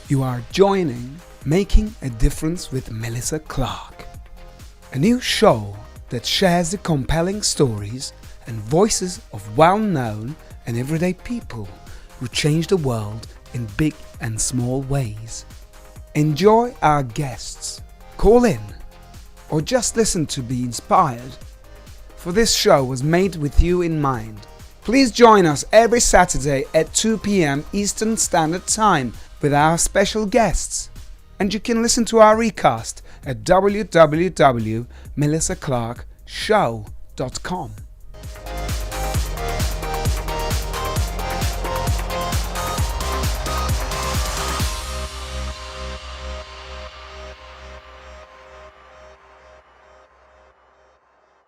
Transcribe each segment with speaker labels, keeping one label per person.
Speaker 1: You are joining Making a Difference with Melissa Clark, a new show that shares the compelling stories and voices of well-known and everyday people who change the world in big and small ways. Enjoy our guests, call in, or just listen to be inspired. For this show was made with you in mind. Please join us every Saturday at 2 p.m. Eastern Standard Time with our special guests. And you can listen to our recast at www.melissaclarkshow.com.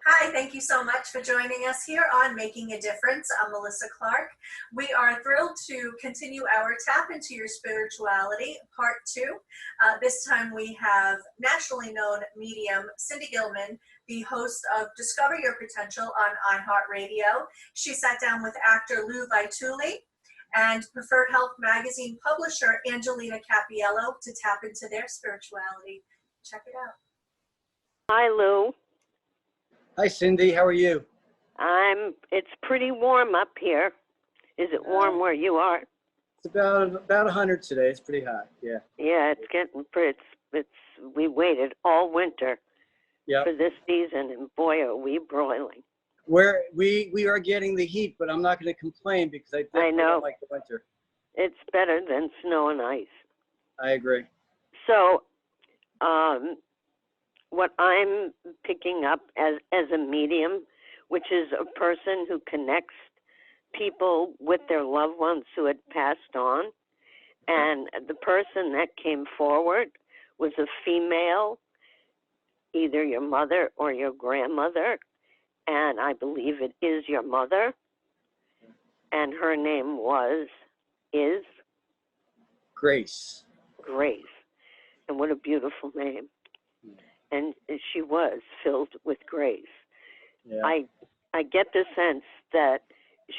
Speaker 2: Hi, thank you so much for joining us here on Making a Difference. I'm Melissa Clark. We are thrilled to continue our Tap into Your Spirituality, Part 2. This time we have nationally known medium Cindy Gilman, the host of Discover Your Potential on iHeartRadio. She sat down with actor Lou Vituli and Preferred Health Magazine publisher Angelina Cappiello to tap into their spirituality. Check it out.
Speaker 3: Hi, Lou.
Speaker 4: Hi, Cindy. How are you?
Speaker 3: It's pretty warm up here. Is it warm where you are?
Speaker 4: It's about 100 today. It's pretty hot. Yeah.
Speaker 3: Yeah, it's getting pretty. We waited all winter for this season, and boy, are we broiling.
Speaker 4: We are getting the heat, but I'm not going to complain because I definitely don't like the winter.
Speaker 3: It's better than snow and ice.
Speaker 4: I agree.
Speaker 3: So, what I'm picking up as a medium, which is a person who connects people with their loved ones who had passed on, and the person that came forward was a female, either your mother or your grandmother, and I believe it is your mother, and her name is
Speaker 4: Grace.
Speaker 3: Grace, and what a beautiful name. And she was filled with grace.
Speaker 4: Yeah.
Speaker 3: I get the sense that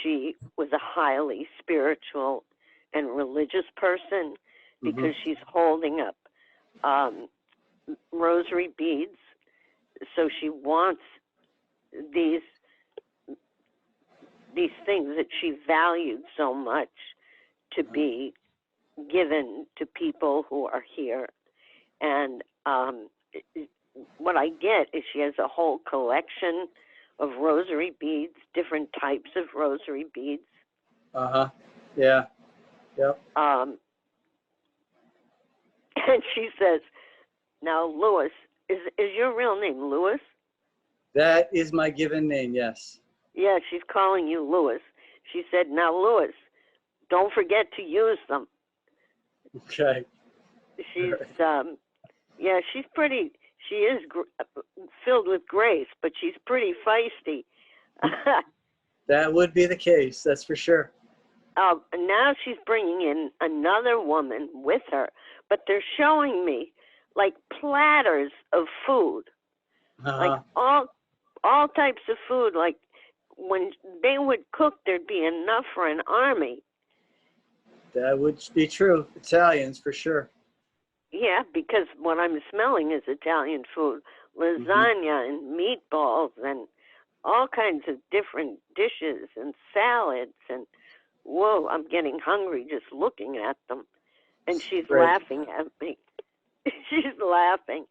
Speaker 3: she was a highly spiritual and religious person because she's holding up rosary beads. So she wants these things that she valued so much to be given to people who are here. And what I get is she has a whole collection of rosary beads, different types of rosary beads.
Speaker 4: Yeah. Yep.
Speaker 3: And she says, now, Louis, is your real name Louis?
Speaker 4: That is my given name, yes.
Speaker 3: Yeah, she's calling you Louis. She said, now, Louis, don't forget to use them.
Speaker 4: Okay.
Speaker 3: She's, she's pretty. She is filled with grace, but she's pretty feisty.
Speaker 4: That would be the case, that's for sure.
Speaker 3: Now she's bringing in another woman with her, but they're showing me like platters of food, like all types of food. Like when they would cook, there'd be enough for an army.
Speaker 4: That would be true. Italians, for sure.
Speaker 3: Yeah, because what I'm smelling is Italian food, lasagna and meatballs and all kinds of different dishes and salads. And whoa, I'm getting hungry just looking at them. And she's laughing at me. She's laughing.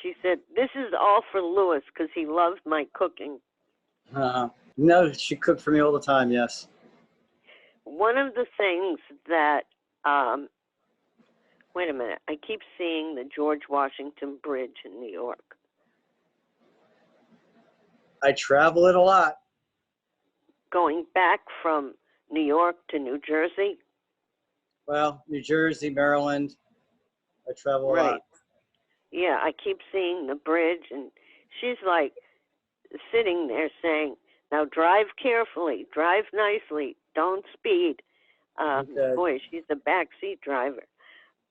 Speaker 3: She said, this is all for Louis because he loved my cooking.
Speaker 4: No, she cooked for me all the time, yes.
Speaker 3: One of the things that, wait a minute, I keep seeing the George Washington Bridge in New York.
Speaker 4: I travel it a lot.
Speaker 3: Going back from New York to New Jersey?
Speaker 4: Well, New Jersey, Maryland, I travel a lot.
Speaker 3: Yeah, I keep seeing the bridge, and she's like sitting there saying, now drive carefully, drive nicely, don't speed. Boy, she's a backseat driver.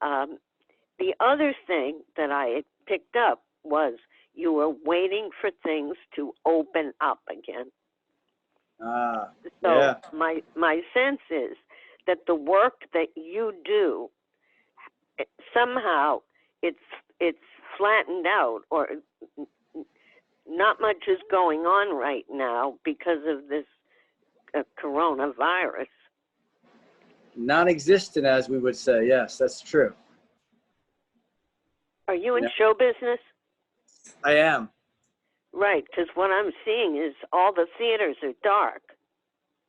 Speaker 3: The other thing that I had picked up was you were waiting for things to open up again. My sense is that the work that you do somehow it's flattened out, or not much is going on right now because of this coronavirus.
Speaker 4: Non-existent, as we would say. Yes, that's true.
Speaker 3: Are you in show business?
Speaker 4: I am.
Speaker 3: Right, because what I'm seeing is all the theaters are dark.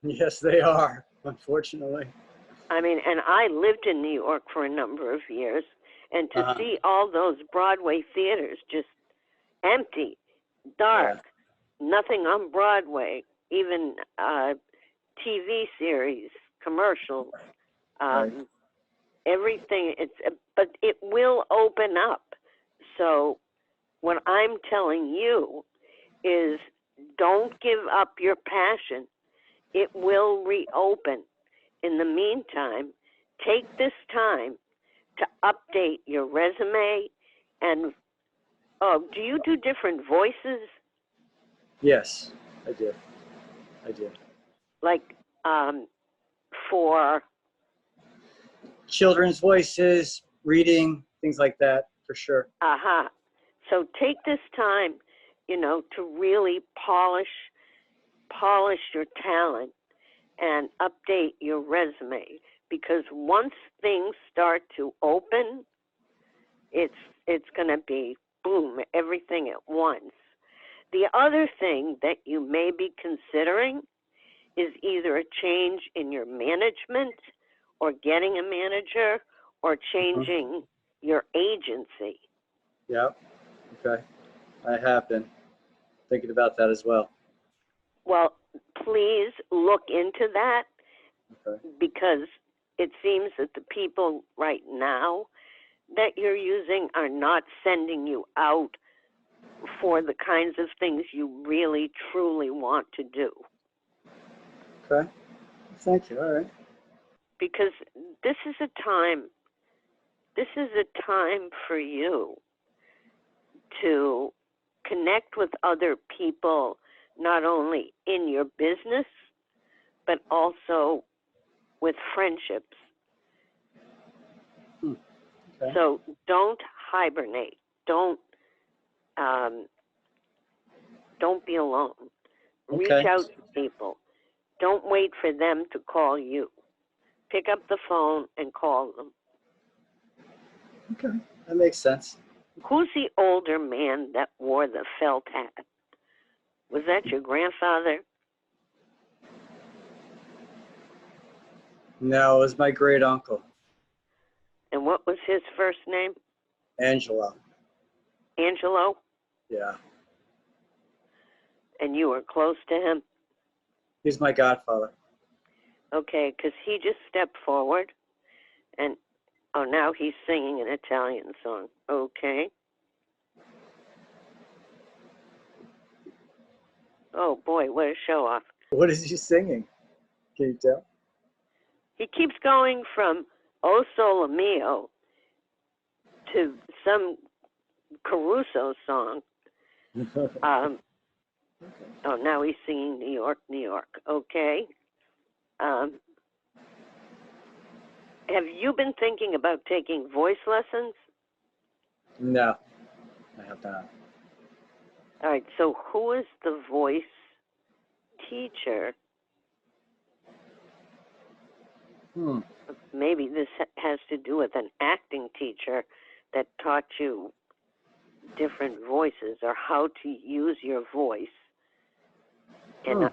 Speaker 4: Yes, they are, unfortunately.
Speaker 3: I mean, and I lived in New York for a number of years, and to see all those Broadway theaters just empty, dark, nothing on Broadway, even TV series, commercials, everything. But it will open up. So what I'm telling you is, don't give up your passion. It will reopen. In the meantime, take this time to update your resume. And do you do different voices?
Speaker 4: Yes, I do.
Speaker 3: Like for
Speaker 4: children's voices, reading, things like that, for sure.
Speaker 3: So take this time, to really polish your talent and update your resume, because once things start to open, it's going to be boom, everything at once. The other thing that you may be considering is either a change in your management, or getting a manager, or changing your agency.
Speaker 4: Yep. Okay. I have been thinking about that as well.
Speaker 3: Well, please look into that, because it seems that the people right now that you're using are not sending you out for the kinds of things you really, truly want to do.
Speaker 4: Okay. Thank you. All right.
Speaker 3: Because this is a time for you to connect with other people, not only in your business, but also with friendships.
Speaker 4: Okay.
Speaker 3: So don't hibernate. Don't be alone.
Speaker 4: Okay.
Speaker 3: Reach out to people. Don't wait for them to call you. Pick up the phone and call them.
Speaker 4: Okay, that makes sense.
Speaker 3: Who's the older man that wore the felt hat? Was that your grandfather?
Speaker 4: No, it was my great uncle.
Speaker 3: And what was his first name?
Speaker 4: Angelo.
Speaker 3: Angelo?
Speaker 4: Yeah.
Speaker 3: And you were close to him?
Speaker 4: He's my godfather.
Speaker 3: Okay, because he just stepped forward, and now he's singing an Italian song. Okay. Oh boy, what a show off.
Speaker 4: What is he singing? Can you tell?
Speaker 3: He keeps going from O Sole Mio to some Caruso song. Now he's singing New York, New York. Okay. Have you been thinking about taking voice lessons?
Speaker 4: No, I have not.
Speaker 3: All right, so who is the voice teacher? Maybe this has to do with an acting teacher that taught you different voices, or how to use your voice, and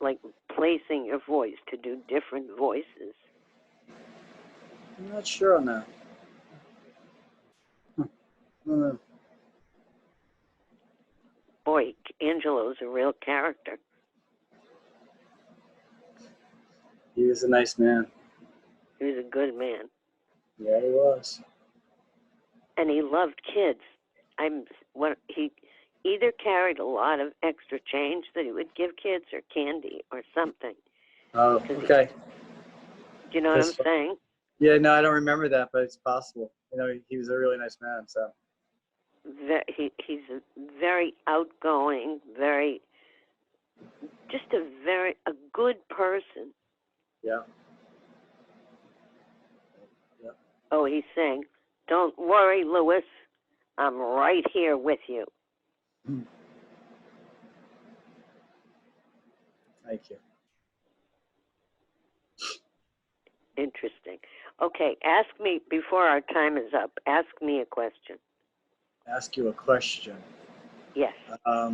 Speaker 3: like placing your voice to do different voices.
Speaker 4: I'm not sure on that.
Speaker 3: Boy, Angelo's a real character.
Speaker 4: He was a nice man.
Speaker 3: He was a good man.
Speaker 4: Yeah, he was.
Speaker 3: And he loved kids. He either carried a lot of extra change that he would give kids, or candy, or something.
Speaker 4: Oh, okay.
Speaker 3: Do you know what I'm saying?
Speaker 4: Yeah, no, I don't remember that, but it's possible. He was a really nice man, so.
Speaker 3: He's a very outgoing, just a good person.
Speaker 4: Yeah.
Speaker 3: Oh, he's saying, don't worry, Louis. I'm right here with you.
Speaker 4: Thank you.
Speaker 3: Interesting. Okay, ask me, before our time is up, ask me a question.
Speaker 4: Ask you a question.
Speaker 3: Yes.
Speaker 4: Are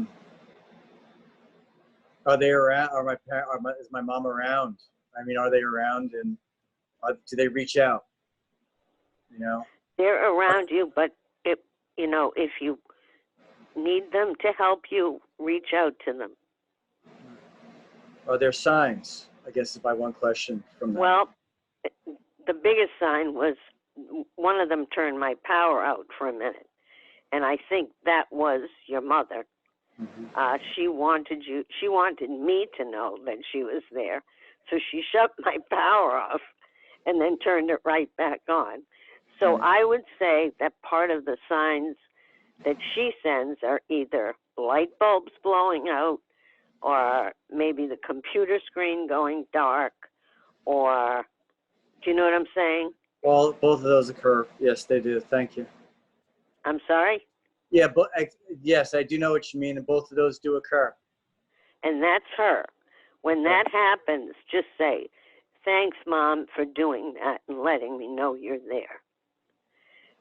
Speaker 4: they around? Is my mom around? I mean, are they around, and do they reach out? You know?
Speaker 3: They're around you, but if you need them to help you, reach out to them.
Speaker 4: Are there signs? I guess is my one question from them.
Speaker 3: Well, the biggest sign was one of them turned my power out for a minute, and I think that was your mother.
Speaker 4: Mm-hmm.
Speaker 3: She wanted me to know that she was there, so she shut my power off and then turned it right back on. So I would say that part of the signs that she sends are either light bulbs blowing out, or maybe the computer screen going dark, or, do you know what I'm saying?
Speaker 4: Well, both of those occur. Yes, they do. Thank you.
Speaker 3: I'm sorry?
Speaker 4: Yeah, but yes, I do know what you mean, and both of those do occur.
Speaker 3: And that's her. When that happens, just say, thanks, Mom, for doing that and letting me know you're there.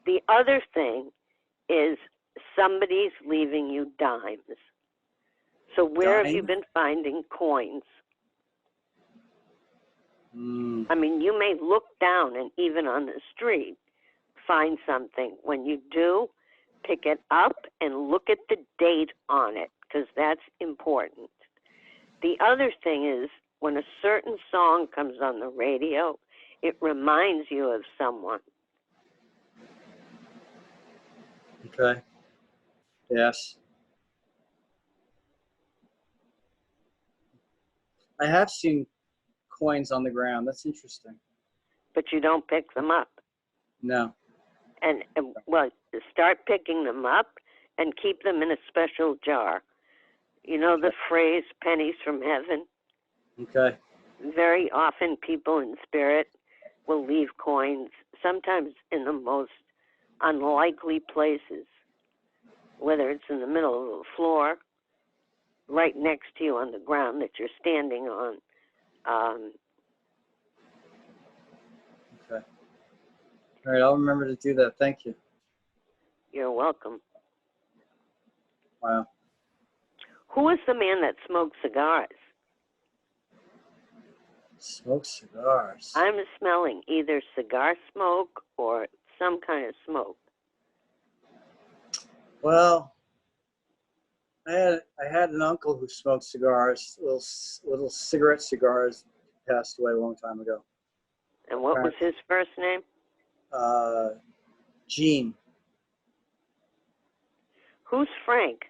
Speaker 3: The other thing is somebody's leaving you dimes. So where have you been finding coins? I mean, you may look down and even on the street find something. When you do, pick it up and look at the date on it, because that's important. The other thing is, when a certain song comes on the radio, it reminds you of someone.
Speaker 4: Okay. Yes. I have seen coins on the ground. That's interesting.
Speaker 3: But you don't pick them up.
Speaker 4: No.
Speaker 3: And well, start picking them up and keep them in a special jar. You know the phrase, pennies from heaven?
Speaker 4: Okay.
Speaker 3: Very often people in spirit will leave coins, sometimes in the most unlikely places, whether it's in the middle of the floor, right next to you on the ground that you're standing on.
Speaker 4: Okay. All right, I'll remember to do that. Thank you.
Speaker 3: You're welcome.
Speaker 4: Wow.
Speaker 3: Who is the man that smokes cigars?
Speaker 4: Smokes cigars.
Speaker 3: I'm smelling either cigar smoke or some kind of smoke.
Speaker 4: Well, I had an uncle who smoked cigars, little cigarette cigars. Passed away a long time ago.
Speaker 3: And what was his first name?
Speaker 4: Gene.
Speaker 3: Who's Frank?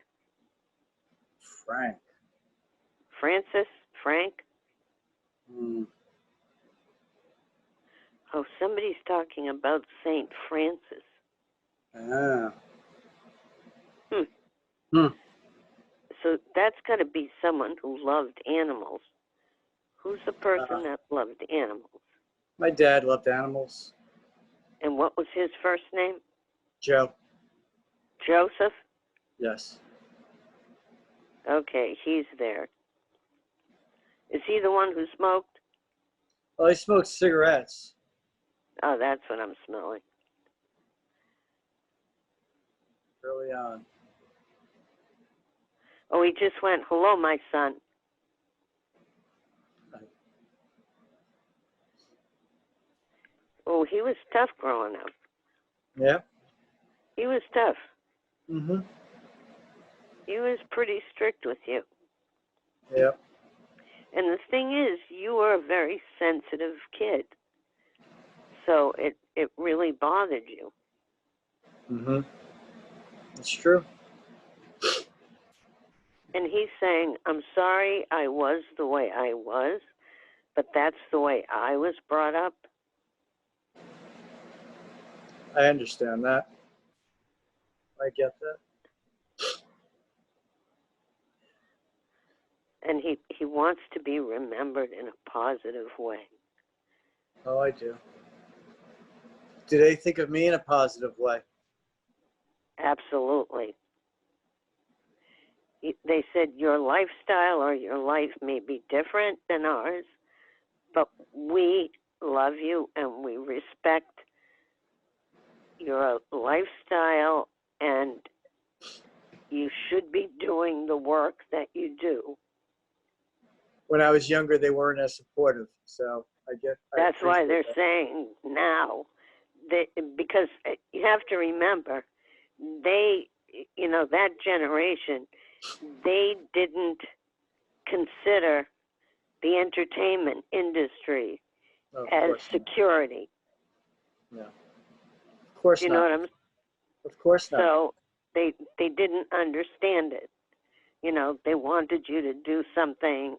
Speaker 4: Frank.
Speaker 3: Francis? Frank? Oh, somebody's talking about Saint Francis.
Speaker 4: Ah.
Speaker 3: So that's got to be someone who loved animals. Who's the person that loved animals?
Speaker 4: My dad loved animals.
Speaker 3: And what was his first name?
Speaker 4: Joe.
Speaker 3: Joseph?
Speaker 4: Yes.
Speaker 3: Okay, he's there. Is he the one who smoked?
Speaker 4: Well, he smoked cigarettes.
Speaker 3: Oh, that's what I'm smelling.
Speaker 4: Early on.
Speaker 3: Oh, he just went, hello, my son. Oh, he was tough growing up.
Speaker 4: Yeah.
Speaker 3: He was tough.
Speaker 4: Mm-hmm.
Speaker 3: He was pretty strict with you.
Speaker 4: Yeah.
Speaker 3: And the thing is, you were a very sensitive kid. So it really bothered you.
Speaker 4: Mm-hmm. It's true.
Speaker 3: And he's saying, I'm sorry I was the way I was, but that's the way I was brought up.
Speaker 4: I understand that. I get that.
Speaker 3: And he wants to be remembered in a positive way.
Speaker 4: Oh, I do. Do they think of me in a positive way?
Speaker 3: Absolutely. They said your lifestyle or your life may be different than ours, but we love you and we respect your lifestyle, and you should be doing the work that you do.
Speaker 4: When I was younger, they weren't as supportive, so
Speaker 3: That's why they're
Speaker 4: that.
Speaker 3: saying now that, because you have to remember, they, that generation, they didn't consider the entertainment industry
Speaker 4: No, of
Speaker 3: as
Speaker 4: course not.
Speaker 3: security.
Speaker 4: No. Of course
Speaker 3: You
Speaker 4: not.
Speaker 3: know what I'm saying?
Speaker 4: Of course not.
Speaker 3: So they didn't understand it. They wanted you to do something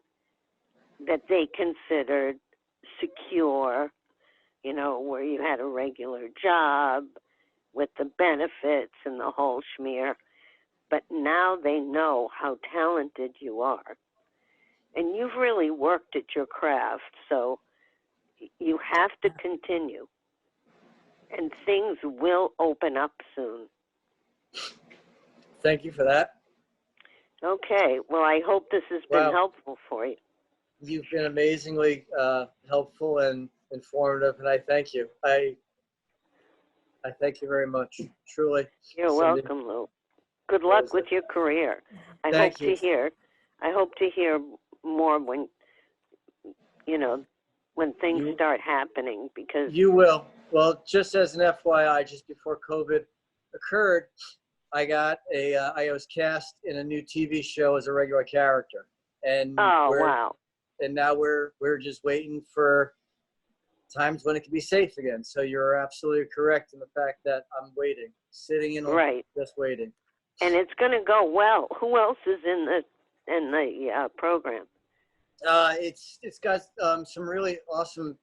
Speaker 3: that they considered secure, where you had a regular job with the benefits and the whole schmear. But now they know how talented you are. And you've really worked at your craft, so you have to continue. And things will open up soon.
Speaker 4: Thank you for that.
Speaker 3: Okay, well, I hope this has been helpful for you.
Speaker 4: You've been amazingly helpful and informative, and I thank you. I thank you very much, truly.
Speaker 3: You're
Speaker 4: Cindy.
Speaker 3: welcome, Lou. Good luck with your career. I
Speaker 4: Thank
Speaker 3: hope
Speaker 4: you.
Speaker 3: to hear more when things start happening, because
Speaker 4: You will. Well, just as an FYI, just before COVID occurred, I was cast in a new TV show as a regular character, and
Speaker 3: wow.
Speaker 4: And now we're just waiting for times when it can be safe again. So you're absolutely correct in the fact that I'm waiting, sitting in,
Speaker 3: Right,
Speaker 4: just waiting.
Speaker 3: and it's going to go well. Who else is in the program?
Speaker 4: It's got some really awesome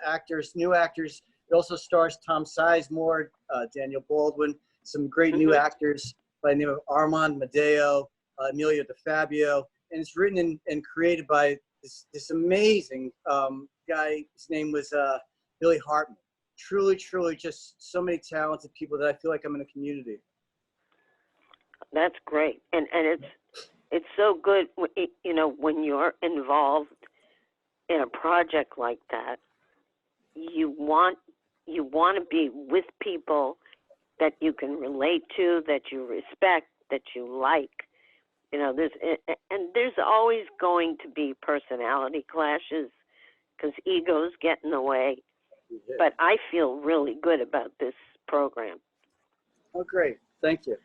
Speaker 4: actors, new actors. It also stars Tom Sizemore, Daniel Baldwin, some great new actors by the name of Armand Medeo, Emilio DeFabio, and it's written and created by this amazing guy. His name was Billy Hartman. Truly, truly, just so many talented people that I feel like I'm in a community.
Speaker 3: That's great, and it's so good, when you're involved in a project like that. You want to be with people that you can relate to, that you respect, that you like. There's always going to be personality clashes because egos get in the way.
Speaker 4: Yeah.
Speaker 3: But I feel really good about this program.
Speaker 4: Oh, great. Thank you.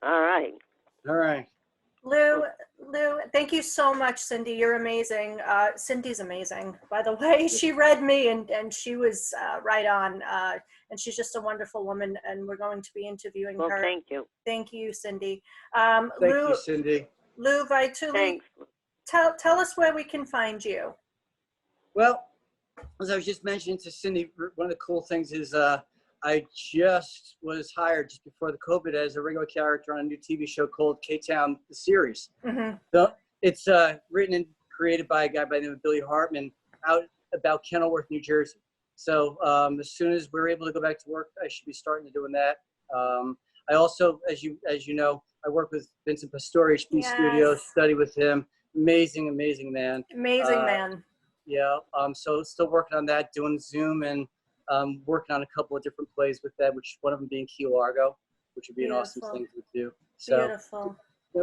Speaker 3: All right.
Speaker 4: All right.
Speaker 2: Lou, thank you so much, Cindy. You're amazing. Cindy's amazing, by the way. She read me and she was right on. And she's just a wonderful woman, and we're going to be interviewing her.
Speaker 3: Thank you.
Speaker 2: Thank you, Cindy.
Speaker 4: Thank you, Cindy.
Speaker 2: Lou Vituli,
Speaker 3: Thanks.
Speaker 2: Tell us where we can find you.
Speaker 4: Well, as I was just mentioning to Cindy, one of the cool things is I just was hired just before the COVID as a regular character on a new TV show called K-Town, the series.
Speaker 2: Mm-hmm.
Speaker 4: So it's written and created by a guy by the name of Billy Hartman out about Kenilworth, New Jersey. So as soon as we're able to go back to work, I should be starting to doing that. I also, as you know, I work with Vincent Pastore, HP Studios, study with him. Amazing, amazing man.
Speaker 2: Amazing man.
Speaker 4: Yeah, so still working on that, doing Zoom, and working on a couple of different plays with that, which one of them being Key Largo, which would be an awesome thing to do. So,
Speaker 2: beautiful.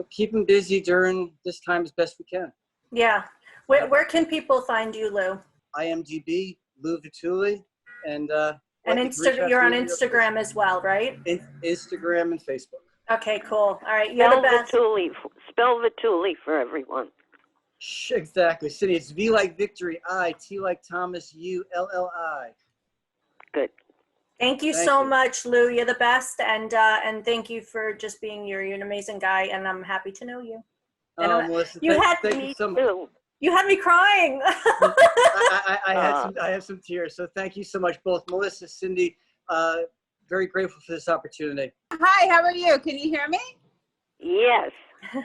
Speaker 4: Keep them busy during this time as best we can.
Speaker 2: Yeah. Where can people find you, Lou?
Speaker 4: IMDb, Lou Vituli, and
Speaker 2: you're on Instagram as well, right?
Speaker 4: Instagram and Facebook.
Speaker 2: Okay, cool. All right, you're the best.
Speaker 3: Spell Vituli for everyone.
Speaker 4: Exactly, Cindy. It's V like Victory, I, T like Thomas, U, LLI.
Speaker 3: Good.
Speaker 2: Thank you so much, Lou. You're the best, and thank you for just being you're an amazing guy, and I'm happy to know you.
Speaker 4: Melissa, thank you so much.
Speaker 2: You had me crying.
Speaker 4: I have some tears. So thank you so much, both Melissa, Cindy. Very grateful for this opportunity.
Speaker 5: Hi, how are you? Can you hear me?
Speaker 3: Yes.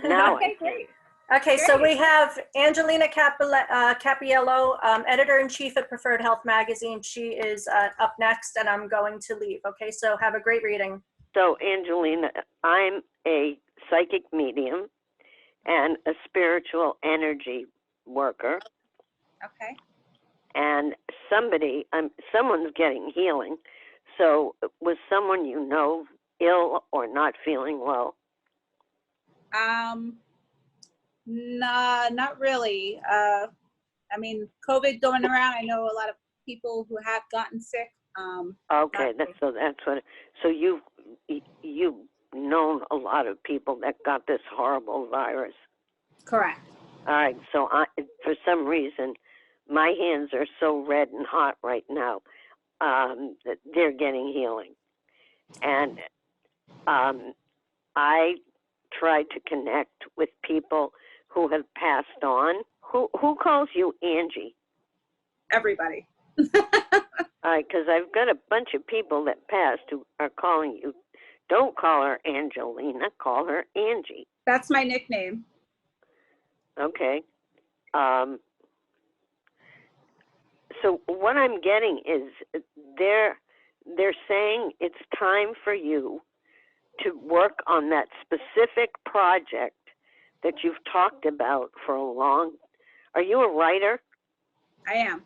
Speaker 3: Now
Speaker 5: okay, great.
Speaker 2: Okay, so
Speaker 5: Great.
Speaker 2: we have Angelina Capiello, editor-in-chief at Preferred Health Magazine. She is up next, and I'm going to leave. Okay, so have a great reading.
Speaker 3: So, Angelina, I'm a psychic medium and a spiritual energy worker,
Speaker 5: Okay.
Speaker 3: and someone's getting healing. So, was someone you know ill or not feeling well?
Speaker 5: Nah, not really. I mean, COVID going around. I know a lot of people who have gotten sick.
Speaker 3: Okay,
Speaker 5: not really.
Speaker 3: that's what. So you've known a lot of people that got this horrible virus.
Speaker 5: Correct.
Speaker 3: All right, so for some reason, my hands are so red and hot right now that they're getting healing, and I try to connect with people who have passed on. Who calls you Angie?
Speaker 5: Everybody.
Speaker 3: All right, because I've got a bunch of people that passed who are calling you. Don't call her Angelina. Call her Angie.
Speaker 5: That's my nickname.
Speaker 3: Okay. So what I'm getting is they're saying it's time for you to work on that specific project that you've talked about for a long. Are you a writer?
Speaker 5: I am.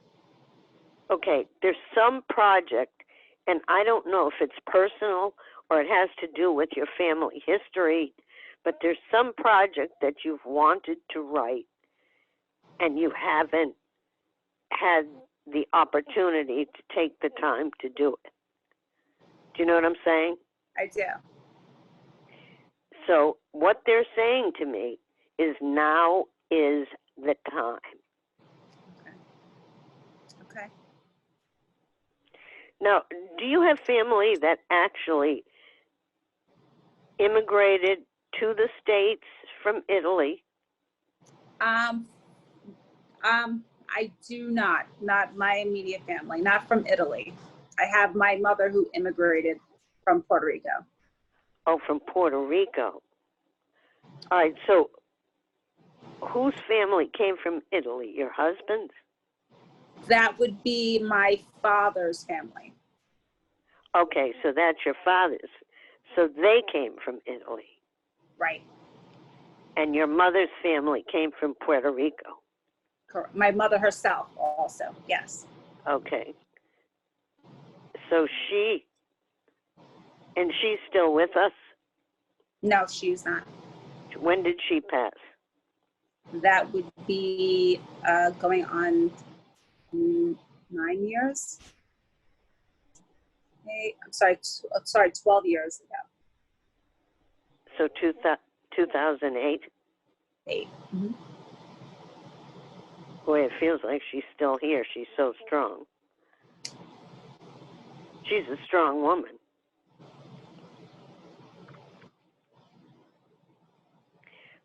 Speaker 3: Okay, there's some project, and I don't know if it's personal or it has to do with your family history, but there's some project that you've wanted to write and you haven't had the opportunity to take the time to do it. Do you know what I'm saying?
Speaker 5: I do.
Speaker 3: So what they're saying to me is now is the time.
Speaker 5: Okay.
Speaker 3: Now, do you have family that actually immigrated to the States from Italy?
Speaker 5: I do not my immediate family, not from Italy. I have my mother who immigrated from Puerto Rico.
Speaker 3: Oh, from Puerto Rico. All right, so whose family came from Italy? Your husband's?
Speaker 5: That would be my father's family.
Speaker 3: Okay, so that's your father's. So they came from Italy.
Speaker 5: Right.
Speaker 3: And your mother's family came from Puerto Rico.
Speaker 5: Correct. My mother herself also, yes.
Speaker 3: Okay. So she's still with us?
Speaker 5: No, she's not.
Speaker 3: When did she pass?
Speaker 5: That would be going on 9 years. Hey, I'm sorry, 12 years ago.
Speaker 3: So 2008?
Speaker 5: 8. Mm-hmm.
Speaker 3: Boy, it feels like she's still here. She's so strong. She's a strong woman.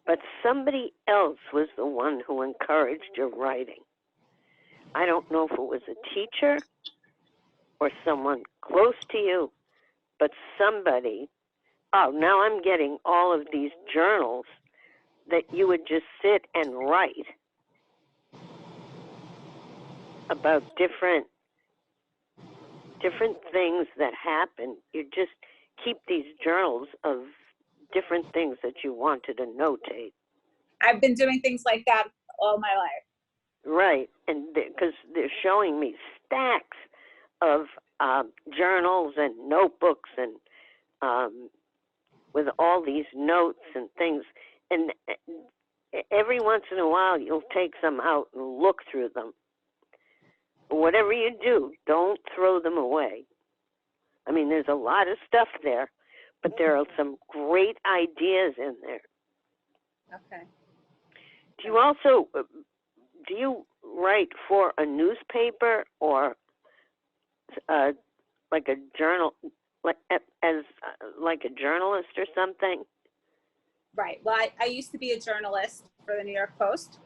Speaker 3: But somebody else was the one who encouraged your writing. I don't know if it was a teacher or someone close to you, but somebody. Oh, now I'm getting all of these journals that you would just sit and write about different things that happen. You just keep these journals of different things that you wanted to notate.
Speaker 5: I've been doing things like that all my life.
Speaker 3: Right, and because they're showing me stacks of journals and notebooks and with all these notes and things. And every once in a while, you'll take some out and look through them. Whatever you do, don't throw them away. I mean, there's a lot of stuff there, but there are some great ideas in there.
Speaker 5: Okay.
Speaker 3: Do you write for a newspaper or like a journal, like a journalist or something?
Speaker 5: Right. Well, I used to be a journalist for the New York Post.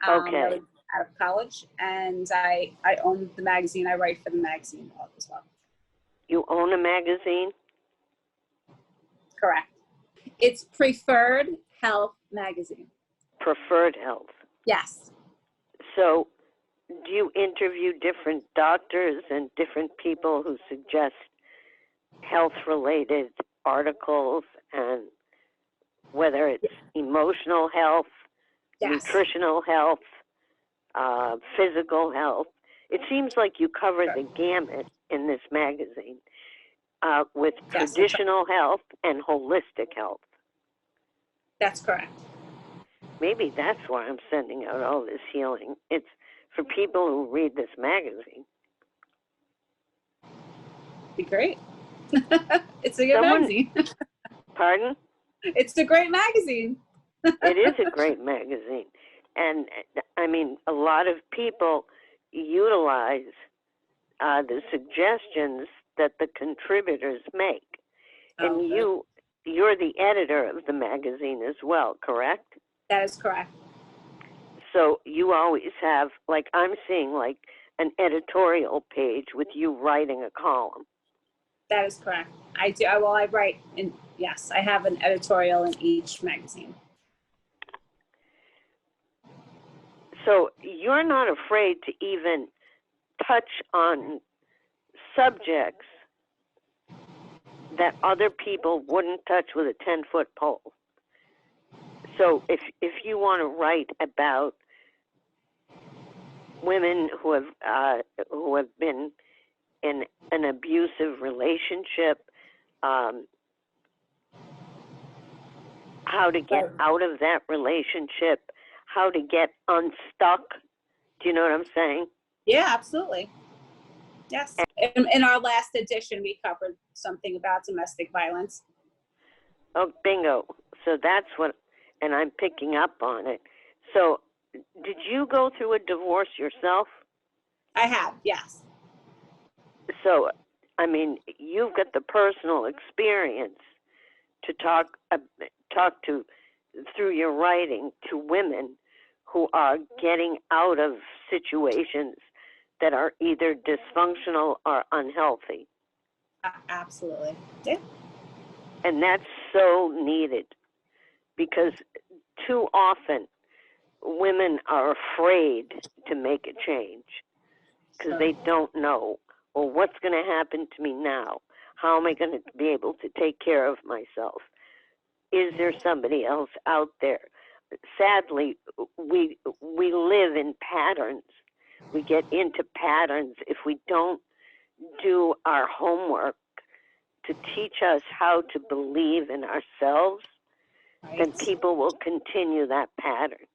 Speaker 3: Okay.
Speaker 5: I was out of college, and I own the magazine. I write for the magazine as well.
Speaker 3: You own a magazine?
Speaker 5: Correct. It's Preferred Health Magazine.
Speaker 3: preferred health.
Speaker 5: Yes.
Speaker 3: So do you interview different doctors and different people who suggest health-related articles, and whether it's emotional health,
Speaker 5: Yes.
Speaker 3: nutritional health, physical health? It seems like you cover the gamut in this magazine with
Speaker 5: Yes,
Speaker 3: traditional health and holistic health.
Speaker 5: That's correct.
Speaker 3: Maybe that's why I'm sending out all this healing. It's for people who read this magazine.
Speaker 5: Be great. It's a good
Speaker 3: Someone-
Speaker 5: magazine.
Speaker 3: Pardon?
Speaker 5: It's a great magazine.
Speaker 3: It is a great magazine. And I mean, a lot of people utilize the suggestions that the contributors make. And
Speaker 5: Oh,
Speaker 3: you're the editor of the magazine as well, correct?
Speaker 5: that is correct.
Speaker 3: So you always have, like, I'm seeing like an editorial page with you writing a column.
Speaker 5: That is correct. I do. I write, and yes, I have an editorial in each magazine.
Speaker 3: So you're not afraid to even touch on subjects that other people wouldn't touch with a 10-foot pole. So if you want to write about women who have been in an abusive relationship, how to get out of that relationship, how to get unstuck. Do you know what I'm saying?
Speaker 5: Yeah, absolutely. Yes. In our last edition, we covered something about domestic violence.
Speaker 3: Oh, bingo. So that's what, and I'm picking up on it. So did you go through a divorce yourself?
Speaker 5: I have, yes.
Speaker 3: So, I mean, you've got the personal experience to talk to through your writing to women who are getting out of situations that are either dysfunctional or unhealthy.
Speaker 5: Absolutely. Yeah.
Speaker 3: And that's so needed, because too often women are afraid to make a change because they don't know, well, what's going to happen to me now? How am I going to be able to take care of myself? Is there somebody else out there? Sadly, we live in patterns. We get into patterns. If we don't do our homework to teach us how to believe in ourselves, then people will continue that pattern.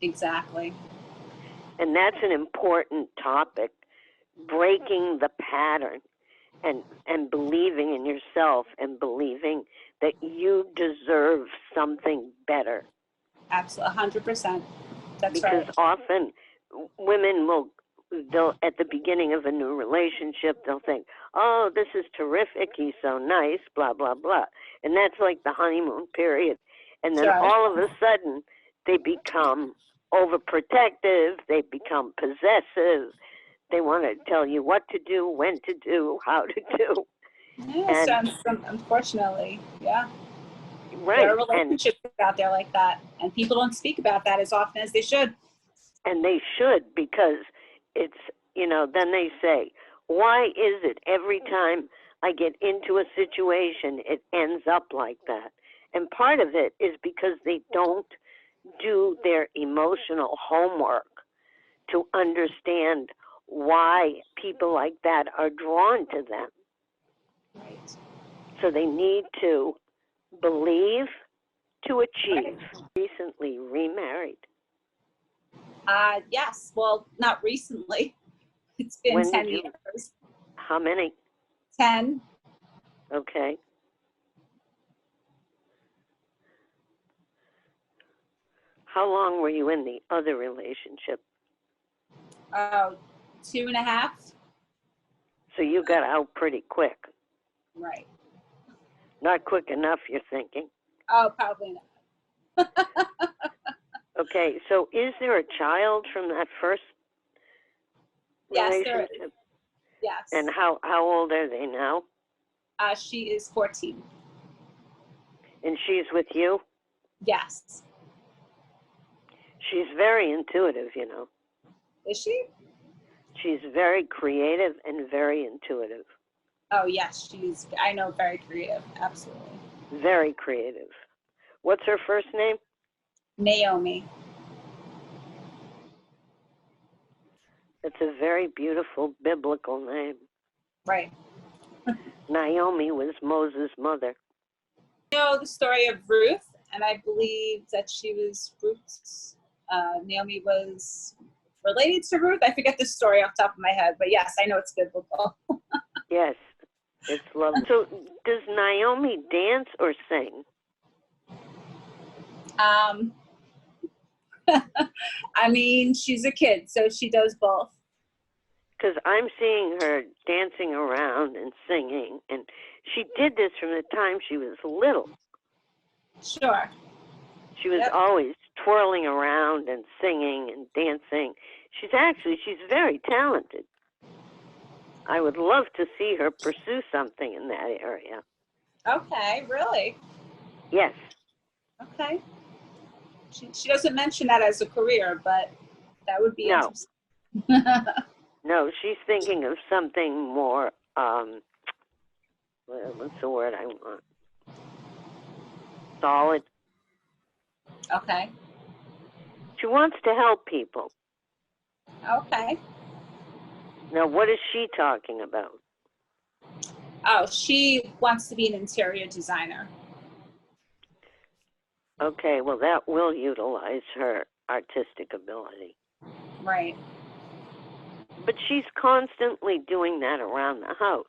Speaker 5: Exactly.
Speaker 3: And that's an important topic, breaking the pattern and believing in yourself and believing that you deserve something better.
Speaker 5: Absolutely, 100%. That's
Speaker 3: because
Speaker 5: right.
Speaker 3: often women they'll at the beginning of a new relationship, they'll think, oh, this is terrific, he's so nice, blah, blah, blah. And that's like the honeymoon period. And then all of a sudden, they become overprotective, they become possessive, they want to tell you what to do, when to do, how to do.
Speaker 5: Yes, unfortunately, yeah.
Speaker 3: Right.
Speaker 5: There are relationships out there like that, and people don't speak about that as often as they should.
Speaker 3: And they should, because it's, then they say, why is it every time I get into a situation, it ends up like that? And part of it is because they don't do their emotional homework to understand why people like that are drawn to them.
Speaker 5: Right.
Speaker 3: So they need to believe to achieve. Recently remarried.
Speaker 5: Yes. Well, not recently. It's been
Speaker 3: When
Speaker 5: 10
Speaker 3: did you-
Speaker 5: years.
Speaker 3: How many?
Speaker 5: 10.
Speaker 3: Okay. How long were you in the other relationship?
Speaker 5: 2.5.
Speaker 3: So you got out pretty quick.
Speaker 5: Right.
Speaker 3: Not quick enough, you're thinking.
Speaker 5: Oh, probably not.
Speaker 3: Okay, so is there a child from that first relationship?
Speaker 5: Yes.
Speaker 3: And how old are they now?
Speaker 5: She is 14.
Speaker 3: And she's with you?
Speaker 5: Yes.
Speaker 3: She's very intuitive, you know.
Speaker 5: Is she?
Speaker 3: She's very creative and very intuitive.
Speaker 5: Oh, yes, I know, very creative. Absolutely.
Speaker 3: Very creative. What's her first name?
Speaker 5: Naomi.
Speaker 3: It's a very beautiful biblical name.
Speaker 5: Right.
Speaker 3: Naomi was Moses' mother.
Speaker 5: I know the story of Ruth, and I believe that she was Ruth's, Naomi was related to Ruth. I forget the story off the top of my head, but yes, I know it's biblical.
Speaker 3: Yes, it's lovely. So does Naomi dance or sing?
Speaker 5: I mean, she's a kid, so she does both.
Speaker 3: Because I'm seeing her dancing around and singing, and she did this from the time she was little.
Speaker 5: Sure.
Speaker 3: She was always twirling around and singing and dancing. She's very talented. I would love to see her pursue something in that area.
Speaker 5: Okay, really?
Speaker 3: Yes.
Speaker 5: Okay. She doesn't mention that as a career, but that would be interesting.
Speaker 3: No, she's thinking of something more, what's the word I want? Solid.
Speaker 5: Okay.
Speaker 3: She wants to help people.
Speaker 5: Okay.
Speaker 3: Now, what is she talking about?
Speaker 5: Oh, she wants to be an interior designer.
Speaker 3: Okay, well, that will utilize her artistic ability.
Speaker 5: Right.
Speaker 3: But she's constantly doing that around the house.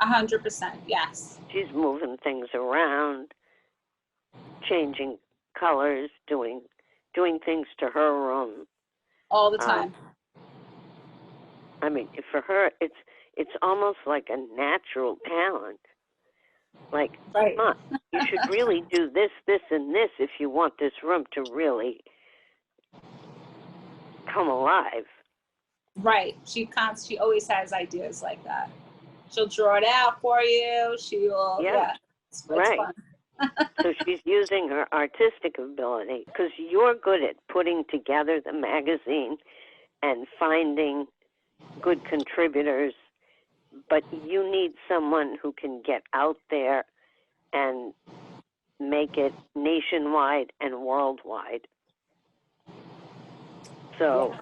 Speaker 5: 100%, yes.
Speaker 3: She's moving things around, changing colors, doing things to her room.
Speaker 5: All the time.
Speaker 3: I mean, for her, it's almost like a natural talent. Like,
Speaker 5: right.
Speaker 3: Come on, you should really do this, this, and this if you want this room to really come alive.
Speaker 5: Right. She always has ideas like that. She'll draw it out for you. She will. Yeah. It's
Speaker 3: right.
Speaker 5: fun.
Speaker 3: So she's using her artistic ability, because you're good at putting together the magazine and finding good contributors, but you need someone who can get out there and make it nationwide and worldwide. So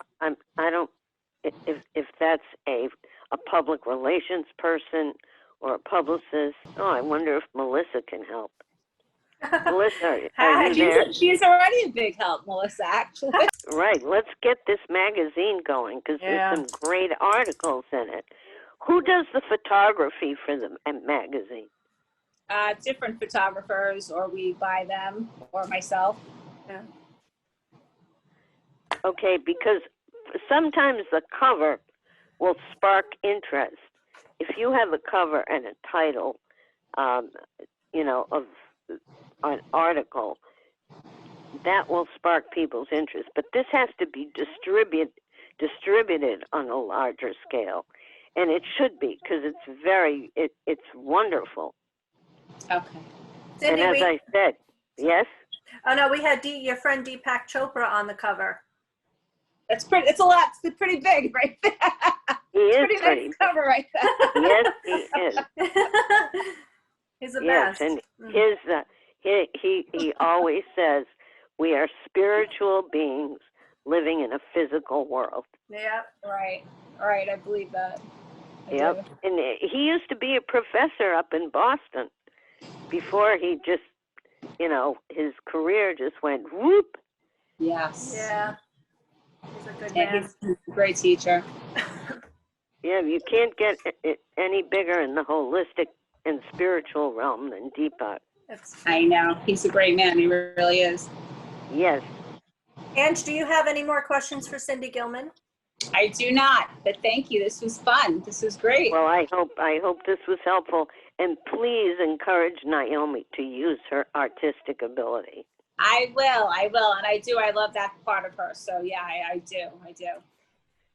Speaker 3: if that's a public relations person or a publicist, I wonder if Melissa can help. Melissa, are you there?
Speaker 5: She's already a big help, Melissa, actually.
Speaker 3: Right. Let's get this magazine going, because there's some great articles in it. Who does the photography for the magazine?
Speaker 5: Different photographers, or we buy them, or myself. Yeah.
Speaker 3: Okay, because sometimes the cover will spark interest. If you have a cover and a title, of an article, that will spark people's interest. But this has to be distributed on a larger scale, and it should be, because it's wonderful.
Speaker 5: Okay.
Speaker 2: Cindy,
Speaker 3: and as I said, yes.
Speaker 2: Oh no, we had your friend Deepak Chopra on the cover.
Speaker 5: It's pretty. It's a lot. It's pretty big, right there.
Speaker 3: He is
Speaker 5: pretty
Speaker 3: pretty
Speaker 5: nice cover right there.
Speaker 3: Yes, he is.
Speaker 2: He's the
Speaker 3: yes,
Speaker 2: best.
Speaker 3: and he always says we are spiritual beings living in a physical world.
Speaker 2: Yeah.
Speaker 5: Right. I believe that.
Speaker 3: Yep. And he used to be a professor up in Boston before he just, his career just went whoop.
Speaker 5: Yes.
Speaker 2: Yeah. He's a good man.
Speaker 5: He's a great teacher.
Speaker 3: Yeah, you can't get it any bigger in the holistic and spiritual realm than Deepak.
Speaker 5: I know. He's a great man. He really is.
Speaker 3: Yes.
Speaker 2: Ange, do you have any more questions for Cindy Gilman?
Speaker 5: I do not, but thank you. This was fun. This was great.
Speaker 3: Well, I hope this was helpful, and please encourage Naomi to use her artistic ability.
Speaker 5: I will, and I do. I love that part of her. So yeah, I do.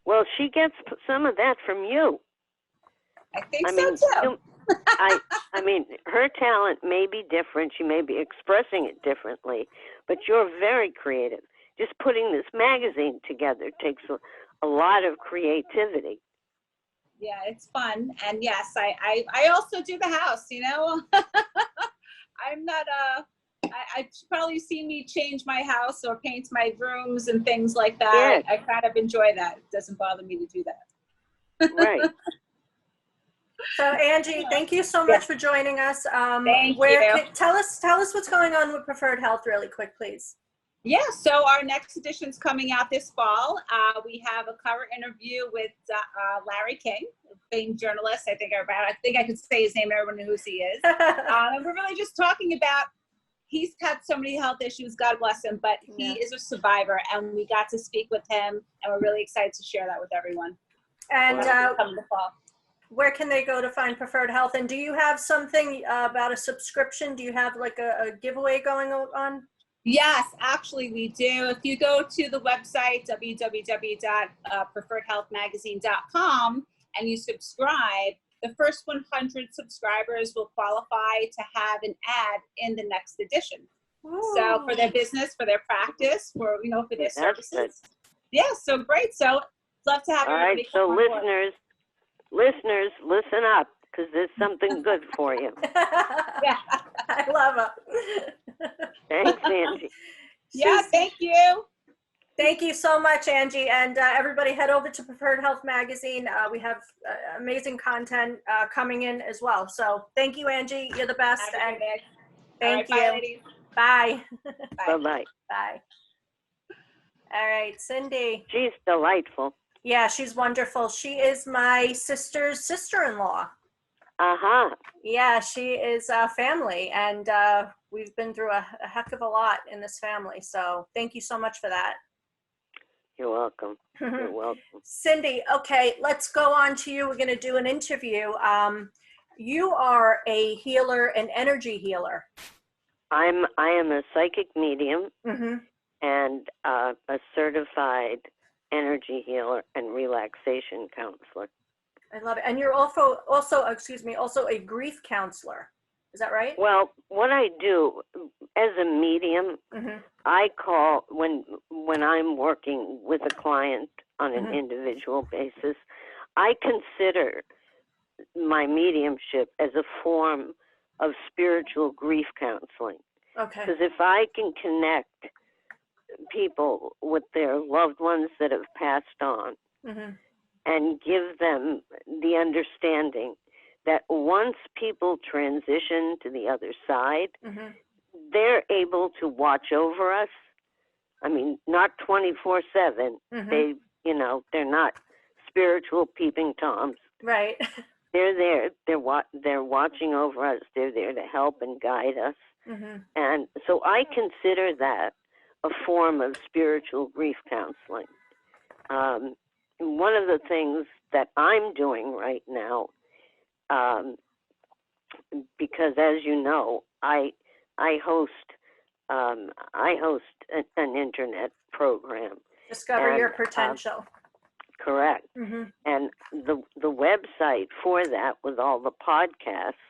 Speaker 3: Well, she gets some of that from you.
Speaker 5: I think so too.
Speaker 3: I mean, her talent may be different. She may be expressing it differently, but you're very creative. just putting this magazine together takes a lot of creativity.
Speaker 5: Yeah, it's fun. And yes, I also do the house, you know. I'm not I probably see me change my house or paint my rooms and things like that.
Speaker 3: Yes.
Speaker 5: I kind of enjoy that. It doesn't bother me to do that.
Speaker 3: Right.
Speaker 2: So Angie, thank you so much for joining us.
Speaker 5: Thank you.
Speaker 2: Tell us what's going on with Preferred Health really quick, please.
Speaker 5: Yeah, so our next edition's coming out this fall. We have a cover interview with Larry King, a famed journalist. I think I could say his name, everyone knows who he is. And we're really just talking about, he's had so many health issues, God bless him, but he is a survivor, and we got to speak with him, and we're really excited to share that with everyone.
Speaker 2: And
Speaker 5: come the fall.
Speaker 2: Where can they go to find Preferred Health? And do you have something about a subscription? Do you have like a giveaway going on?
Speaker 5: Yes, actually we do. If you go to the website, www.preferredhealthmagazine.com, and you subscribe, the first 100 subscribers will qualify to have an ad in the next edition.
Speaker 2: Ooh.
Speaker 5: So for their business, for their practice, for their services. Yeah, so great. So love to have
Speaker 3: All right, so listeners, listen up, because there's something good for you.
Speaker 5: Yeah.
Speaker 2: I love it.
Speaker 3: Thanks, Angie.
Speaker 5: Yeah, thank you.
Speaker 2: Thank you so much, Angie. And everybody head over to Preferred Health Magazine. We have amazing content coming in as well. So thank you, Angie. You're the best. And thank you.
Speaker 5: Bye, ladies.
Speaker 2: Bye.
Speaker 3: Bye-bye.
Speaker 2: Bye. All right, Cindy.
Speaker 3: She's delightful.
Speaker 2: Yeah, she's wonderful. She is my sister's sister-in-law.
Speaker 3: Uh-huh.
Speaker 2: Yeah, she is family, and we've been through a heck of a lot in this family. So thank you so much for that.
Speaker 3: You're welcome. You're welcome.
Speaker 2: Cindy, okay, let's go on to you. We're going to do an interview. You are a healer, an energy healer.
Speaker 3: I am a psychic medium and a certified energy healer and relaxation counselor.
Speaker 2: I love it. And you're also a grief counselor. Is that right?
Speaker 3: Well, what I do as a medium, I call, when I'm working with a client on an individual basis, I consider my mediumship as a form of spiritual grief counseling.
Speaker 2: Okay.
Speaker 3: Because if I can connect people with their loved ones that have passed on and give them the understanding that once people transition to the other side, they're able to watch over us. I mean, not 24/7. They, they're not spiritual peeping toms.
Speaker 2: Right.
Speaker 3: They're there. They're watching over us. They're there to help and guide us. And so I consider that a form of spiritual grief counseling. One of the things that I'm doing right now, because as you know, I host an internet program.
Speaker 2: Discover Your Potential.
Speaker 3: Correct. And the website for that, with all the podcasts,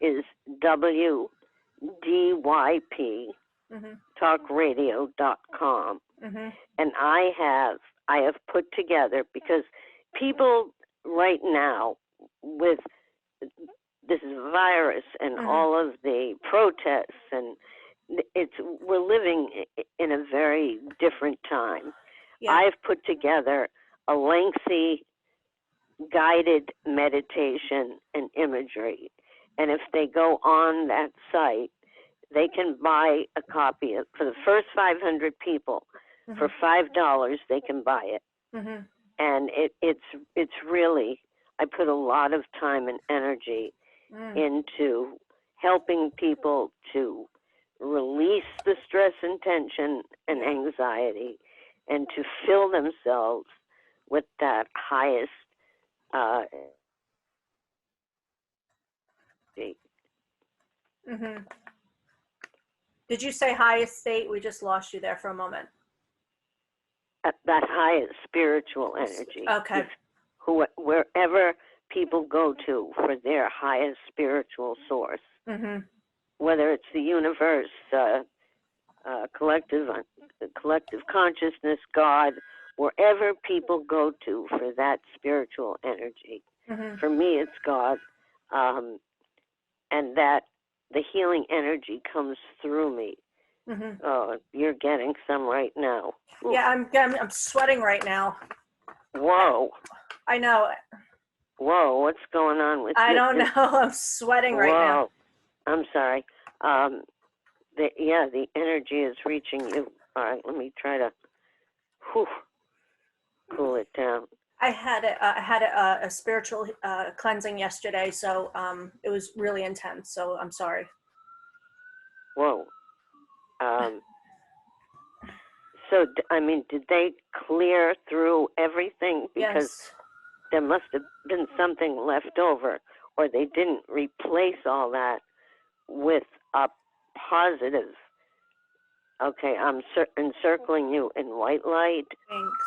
Speaker 3: is wdyptalkradio.com. And I have put together, because people right now with this virus and all of the protests, and we're living in a very different time. Yeah. I've put together a lengthy guided meditation and imagery. And if they go on that site, they can buy a copy of, for the first 500 people, for $5, they can buy it. And it's really, I put a lot of time and energy into helping people to release the stress and tension and anxiety, and to fill themselves with that highest
Speaker 2: Did you say highest state? We just lost you there for a moment.
Speaker 3: That highest spiritual energy.
Speaker 2: Okay.
Speaker 3: Wherever people go to for their highest spiritual source, whether it's the universe, collective consciousness, God, wherever people go to for that spiritual energy.
Speaker 2: Mm-hmm.
Speaker 3: For me, it's God, and that the healing energy comes through me.
Speaker 2: Mm-hmm.
Speaker 3: Oh, you're getting some right now. Oof.
Speaker 2: Yeah, I'm sweating right now.
Speaker 3: Whoa.
Speaker 2: I know.
Speaker 3: Whoa, what's going on with you?
Speaker 2: I don't know. I'm sweating right now.
Speaker 3: Whoa. I'm sorry. The energy is reaching you. All right, let me try to cool it down.
Speaker 2: I had a spiritual cleansing yesterday, so it was really intense. So I'm sorry.
Speaker 3: Whoa. So, I mean, did they clear through everything? Because
Speaker 2: Yes.
Speaker 3: there must have been something left over, or they didn't replace all that with a positive. Okay, I'm encircling you in white light.
Speaker 2: Thanks.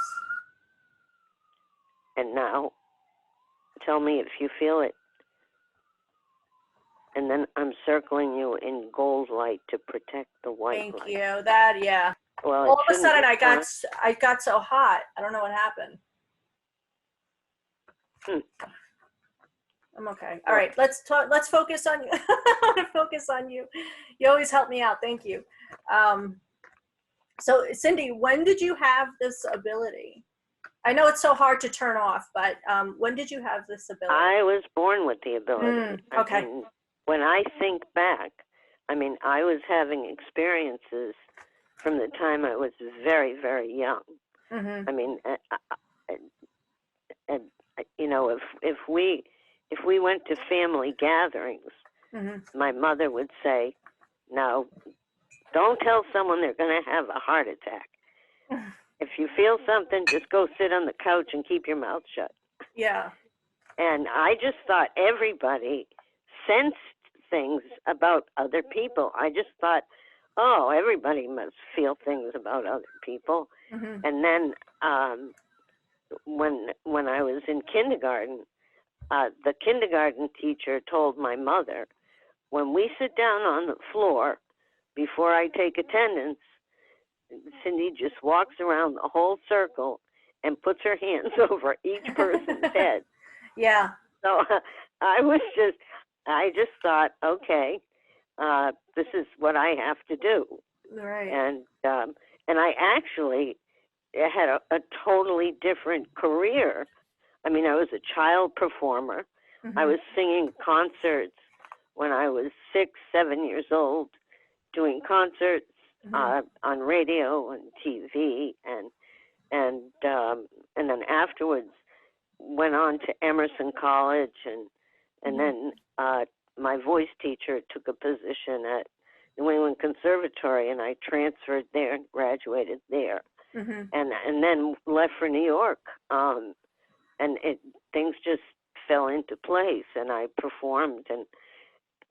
Speaker 3: And now, tell me if you feel it. And then I'm circling you in gold light to protect the white light.
Speaker 2: Thank you. That, yeah.
Speaker 3: Well,
Speaker 2: All of a sudden, I got so hot. I don't know what happened. I'm okay. All right, let's talk. Let's focus on you. I want to focus on you. You always help me out. Thank you. So, Cindy, when did you have this ability? I know it's so hard to turn off, but when did you have this ability?
Speaker 3: I was born with the ability.
Speaker 2: Okay.
Speaker 3: I mean, when I think back, I mean, I was having experiences from the time I was very, very young.
Speaker 2: Mm-hmm.
Speaker 3: I mean, you know, if we went to family gatherings,
Speaker 2: Mm-hmm.
Speaker 3: my mother would say, "No, don't tell someone they're going to have a heart attack. If you feel something, just go sit on the couch and keep your mouth shut."
Speaker 2: Yeah.
Speaker 3: And I just thought everybody sensed things about other people. I just thought, oh, everybody must feel things about other people.
Speaker 2: Mm-hmm.
Speaker 3: And then when I was in kindergarten, the kindergarten teacher told my mother, when we sit down on the floor before I take attendance, Cindy just walks around the whole circle and puts her hands over each person's head.
Speaker 2: Yeah.
Speaker 3: So I just thought, okay, this is what I have to do.
Speaker 2: Right.
Speaker 3: And I actually had a totally different career. I mean, I was a child performer.
Speaker 2: Mm-hmm.
Speaker 3: I was singing concerts when I was 6, 7 years old, doing concerts on radio and TV, and then afterwards went on to Emerson College, and then my voice teacher took a position at New England Conservatory, and I transferred there and graduated there, and then left for New York, and things just fell into place, and I performed, and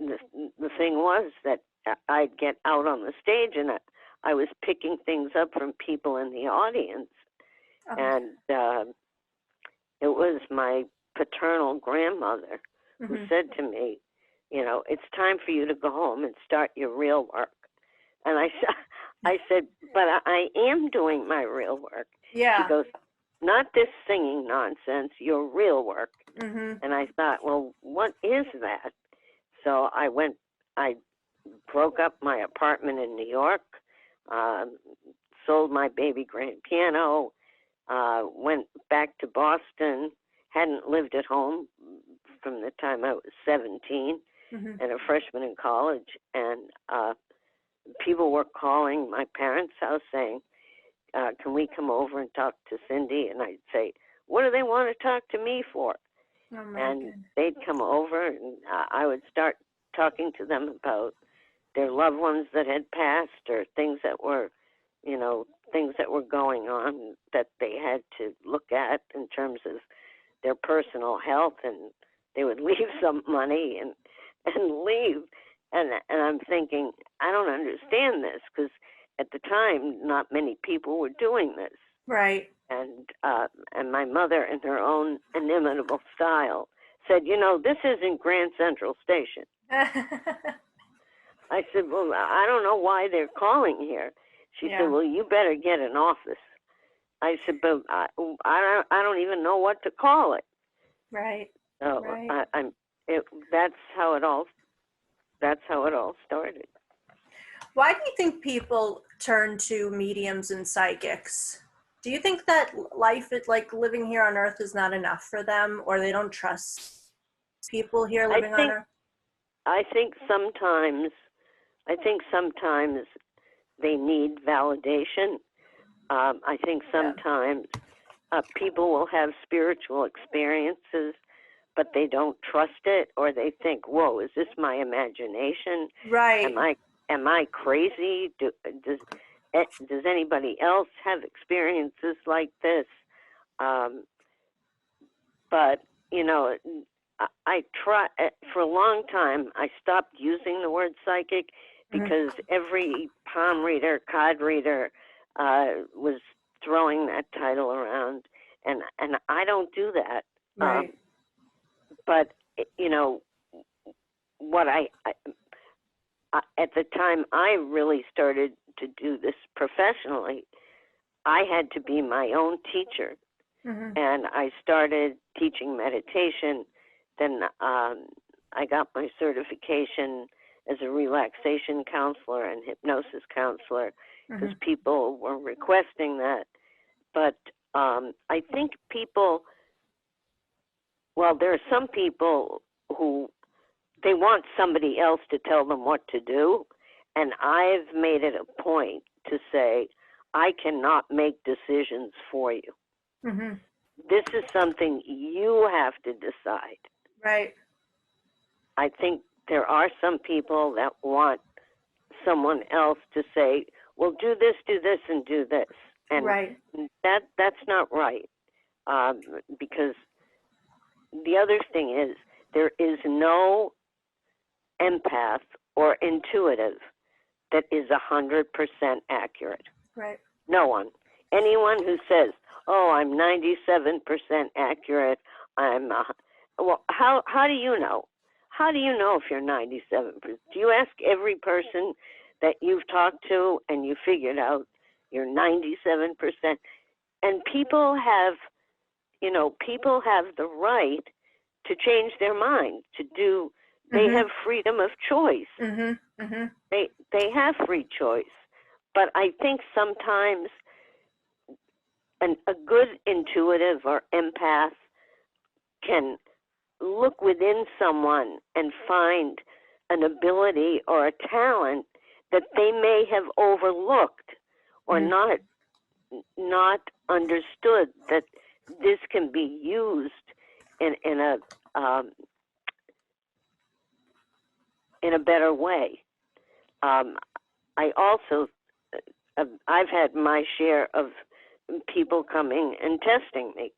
Speaker 3: the thing was that I'd get out on the stage, and I was picking things up from people in the audience, and it was my paternal grandmother who said to me, you know, it's time for you to go home and start your real work. And I said, but I am doing my real work.
Speaker 2: Yeah.
Speaker 3: She goes, not this singing nonsense, your real work. And I thought, well, what is that? So I broke up my apartment in New York, sold my baby grand piano, went back to Boston, hadn't lived at home from the time I was 17 and a freshman in college. And people were calling my parents' house saying, can we come over and talk to Cindy? And I'd say, what do they want to talk to me for? And they'd come over, and I would start talking to them about their loved ones that had passed, or things that were, you know, things that were going on that they had to look at in terms of their personal health, and they would leave some money and leave. And I'm thinking, I don't understand this, because at the time, not many people were doing this.
Speaker 2: Right.
Speaker 3: And my mother, in her own inimitable style, said, you know, this isn't Grand Central Station. I said, well, I don't know why they're calling here. She said, well, you better get an office. I said, but I don't even know what to call it.
Speaker 2: Right.
Speaker 3: So
Speaker 2: Right.
Speaker 3: that's how it all started.
Speaker 2: Why do you think people turn to mediums and psychics? Do you think that life, like living here on Earth, is not enough for them, or they don't trust people here living on Earth?
Speaker 3: I think sometimes they need validation. I think sometimes people will have spiritual experiences, but they don't trust it, or they think, "Whoa, is this my imagination?
Speaker 2: Right.
Speaker 3: Am I crazy? Does anybody else have experiences like this?" But you know, I try for a long time. I stopped using the word psychic because every palm reader, card reader was throwing that title around, and I don't do that.
Speaker 2: Right.
Speaker 3: But you know, what I at the time I really started to do this professionally, I had to be my own teacher. And I started teaching meditation. Then I got my certification as a relaxation counselor and hypnosis counselor because people were requesting that. But I think people, well, there are some people who they want somebody else to tell them what to do. And I've made it a point to say, I cannot make decisions for you. This is something you have to decide.
Speaker 2: Right. I
Speaker 3: think there are some people that want someone else to say, well, do this, and do this. And that's not right. Because the other thing is, there is no empath or intuitive that is 100% accurate.
Speaker 2: Right.
Speaker 3: No one. Anyone who says, oh, I'm 97% accurate, well, how do you know? How do you know if you're 97%? Do you ask every person that you've talked to and you figured out you're 97%? And people have the right to change their mind, to do, they have freedom of choice. They have free choice. But I think sometimes a good intuitive or empath can look within someone and find an ability or a talent that they may have overlooked or not understood, that this can be used in a better way. I also, I've had my share of people coming and testing me.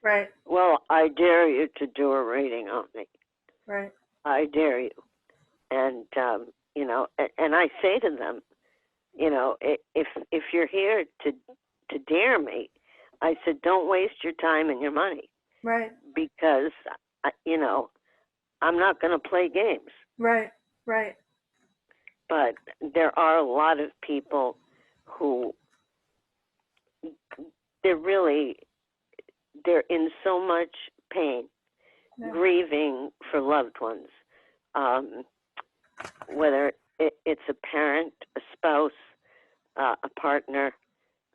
Speaker 2: Right.
Speaker 3: Well, I dare you to do a reading on me.
Speaker 2: Right.
Speaker 3: I dare you. And, and I say to them, if you're here to dare me, I said, don't waste your time and your money.
Speaker 2: Right.
Speaker 3: Because, I'm not going to play games.
Speaker 2: Right. Right.
Speaker 3: But there are a lot of people who they're in so much pain, grieving for loved ones, whether it's a parent, a spouse, a partner.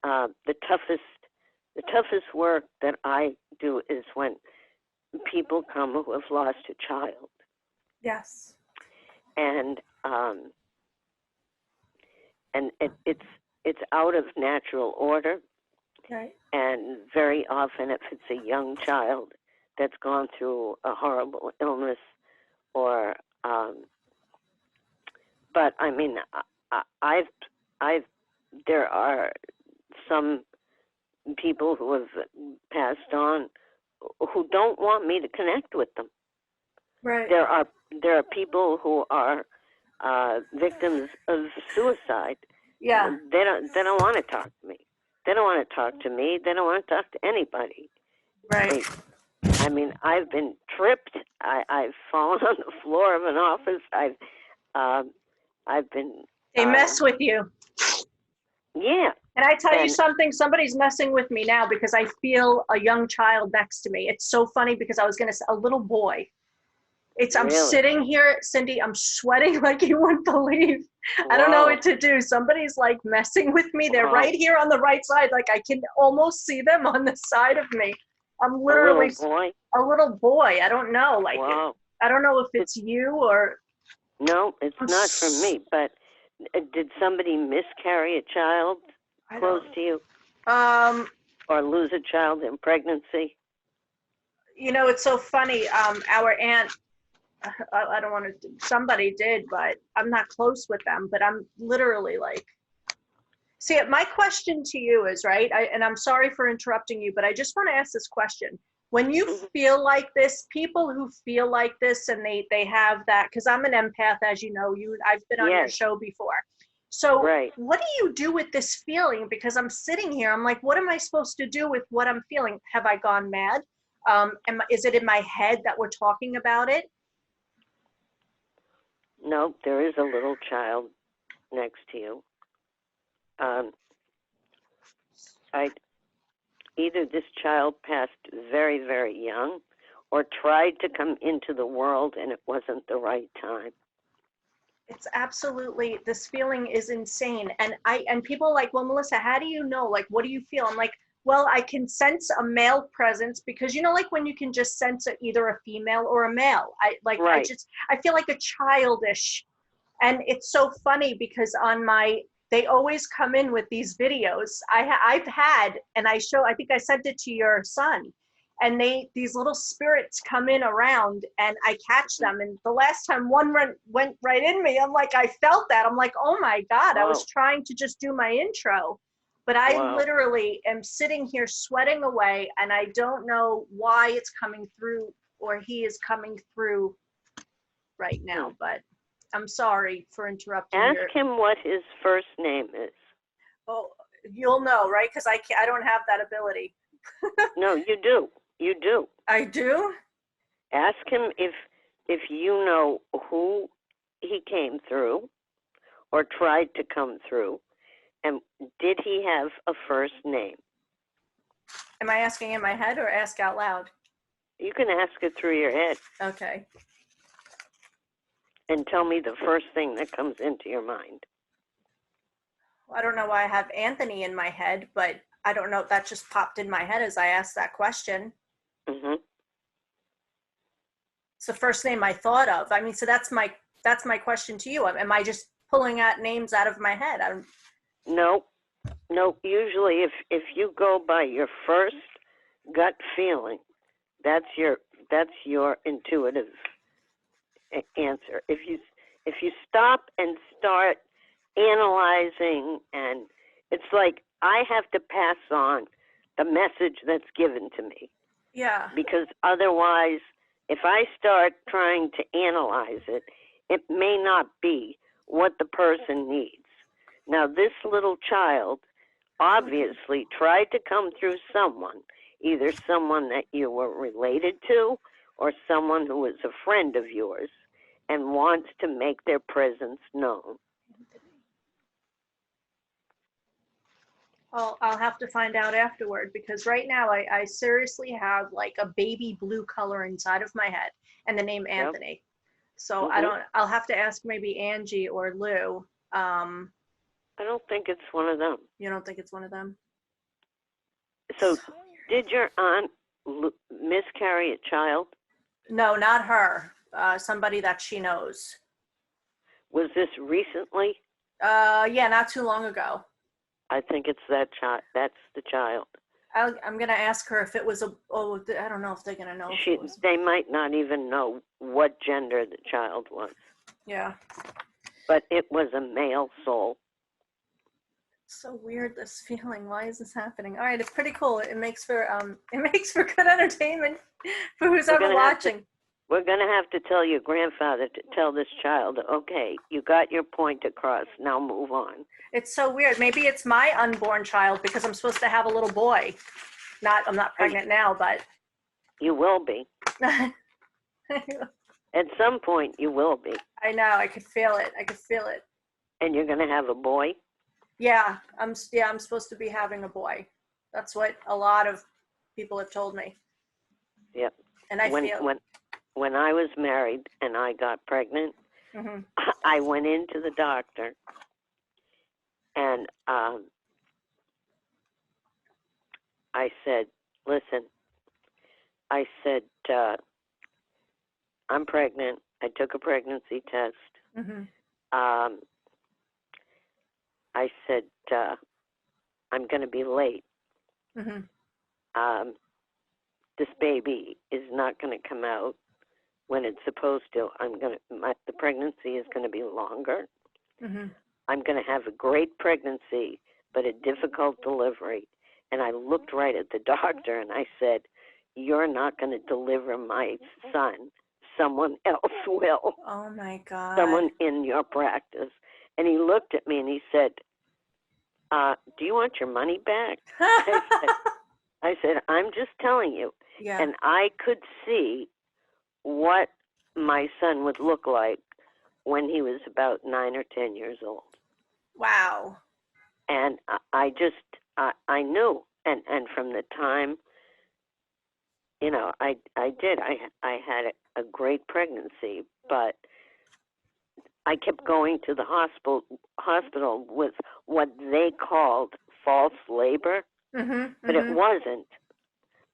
Speaker 3: The toughest work that I do is when people come who have lost a child.
Speaker 2: Yes.
Speaker 3: And it's out of natural order.
Speaker 2: Right.
Speaker 3: And very often, if it's a young child that's gone through a horrible illness, or, but I mean, there are some people who have passed on who don't want me to connect with them.
Speaker 2: Right.
Speaker 3: There are people who are victims of suicide.
Speaker 2: Yeah.
Speaker 3: They don't want to talk to me. They don't want to talk to me. They don't want to talk to anybody.
Speaker 2: Right.
Speaker 3: I've been tripped. I've fallen on the floor of an office. I've been.
Speaker 2: They mess with you.
Speaker 3: Yeah.
Speaker 2: And I tell you
Speaker 3: And-
Speaker 2: something, somebody's messing with me now because I feel a young child next to me. It's so funny because I was going to say a little boy. I'm
Speaker 3: Really?
Speaker 2: sitting here, Cindy, I'm sweating like you wouldn't believe. I don't know
Speaker 3: Whoa.
Speaker 2: what to do. Somebody's like messing with me. They're
Speaker 3: Wow.
Speaker 2: right here on the right side. Like I can almost see them on the side of me. I'm
Speaker 3: A
Speaker 2: literally
Speaker 3: little boy.
Speaker 2: a little boy. I don't know. Like,
Speaker 3: Wow.
Speaker 2: I don't know if it's you or.
Speaker 3: No, it's not from me. But did somebody miscarry a child close to you, or lose a child in pregnancy?
Speaker 2: You know, it's so funny. Our aunt, I don't want to, somebody did, but I'm not close with them, but I'm literally like, see, my question to you is, right, and I'm sorry for interrupting you, but I just want to ask this question. When you feel like this, people who feel like this and they have that, because I'm an empath, as you know, I've been on your
Speaker 3: Yes.
Speaker 2: show before. So
Speaker 3: Right.
Speaker 2: what do you do with this feeling? Because I'm sitting here, I'm like, what am I supposed to do with what I'm feeling? Have I gone mad? Is it in my head that we're talking about it?
Speaker 3: No, there is a little child next to you. Either this child passed very, very young, or tried to come into the world and it wasn't the right time.
Speaker 2: It's absolutely, this feeling is insane. And people are like, well, Melissa, how do you know? Like, what do you feel? I'm like, well, I can sense a male presence because, you know, like when you can just sense either a female or a male.
Speaker 3: Right.
Speaker 2: I feel like a childish. And it's so funny because they always come in with these videos I've had, and I think I sent it to your son. And these little spirits come in around and I catch them. And the last time one went right in me, I'm like, I felt that. I'm like, oh my God, I was
Speaker 3: Wow.
Speaker 2: trying to just do my intro. But I
Speaker 3: Wow.
Speaker 2: literally am sitting here sweating away and I don't know why it's coming through or he is coming through right now. But I'm sorry for interrupting.
Speaker 3: Ask him what his first name is.
Speaker 2: Oh, you'll know, right? Because I don't have that ability.
Speaker 3: No, you do. You do.
Speaker 2: I do?
Speaker 3: Ask him if you know who he came through or tried to come through, and did he have a first name?
Speaker 2: Am I asking in my head or ask out loud?
Speaker 3: You can ask it through your head
Speaker 2: Okay.
Speaker 3: and tell me the first thing that comes into your mind.
Speaker 2: I don't know why I have Anthony in my head, but I don't know. That just popped in my head as I asked that question.
Speaker 3: Mm-hmm.
Speaker 2: It's the first name I thought of. I mean, so that's my question to you. Am I just pulling out names out of my head?
Speaker 3: No. Usually, if you go by your first gut feeling, that's your intuitive answer. If you stop and start analyzing, and it's like I have to pass on the message that's given to me.
Speaker 2: Yeah.
Speaker 3: Because otherwise, if I start trying to analyze it, it may not be what the person needs. Now, this little child obviously tried to come through someone, either someone that you were related to or someone who is a friend of yours and wants to make their presence known.
Speaker 2: I'll have to find out afterward because right now I seriously have like a baby blue color inside of my head and the name Anthony. So I'll have to ask maybe Angie or Lou.
Speaker 3: I don't think it's one of them.
Speaker 2: You don't think it's one of them?
Speaker 3: So did your aunt miscarry a child?
Speaker 2: No, not her. Somebody that she knows.
Speaker 3: Was this recently?
Speaker 2: Yeah, not too long ago.
Speaker 3: I think it's that child. That's the child.
Speaker 2: I'm gonna ask her if it was I don't know if they're gonna know.
Speaker 3: They might not even know what gender the child was.
Speaker 2: Yeah.
Speaker 3: But it was a male soul.
Speaker 2: So weird, this feeling. Why is this happening? All right, it's pretty cool. It makes for good entertainment for who's ever watching.
Speaker 3: We're going to have to tell your grandfather to tell this child, okay, you got your point across, now move on.
Speaker 2: It's so weird. Maybe it's my unborn child because I'm supposed to have a little boy. I'm not pregnant now, but.
Speaker 3: You will be. At some point, you will be.
Speaker 2: I know. I could feel it.
Speaker 3: And you're going to have a boy?
Speaker 2: Yeah, I'm supposed to be having a boy. That's what a lot of people have told me.
Speaker 3: Yep.
Speaker 2: And I feel
Speaker 3: when I was married and I got pregnant,
Speaker 2: Mhm.
Speaker 3: I went into the doctor and I said, listen, I said, I'm pregnant. I took a pregnancy test.
Speaker 2: Mhm.
Speaker 3: I said, I'm going to be late.
Speaker 2: Mhm.
Speaker 3: This baby is not going to come out when it's supposed to. The pregnancy is going to be longer.
Speaker 2: Mhm.
Speaker 3: I'm going to have a great pregnancy, but a difficult delivery. And I looked right at the doctor and I said, you're not going to deliver my son. Someone else will.
Speaker 2: Oh my God.
Speaker 3: Someone in your practice. And he looked at me and he said, do you want your money back? I said, I'm just telling you.
Speaker 2: Yeah.
Speaker 3: And I could see what my son would look like when he was about 9 or 10 years old. Wow. And I knew. And from the time, I had a great pregnancy, but I kept going to the hospital with what they called false labor, but it wasn't.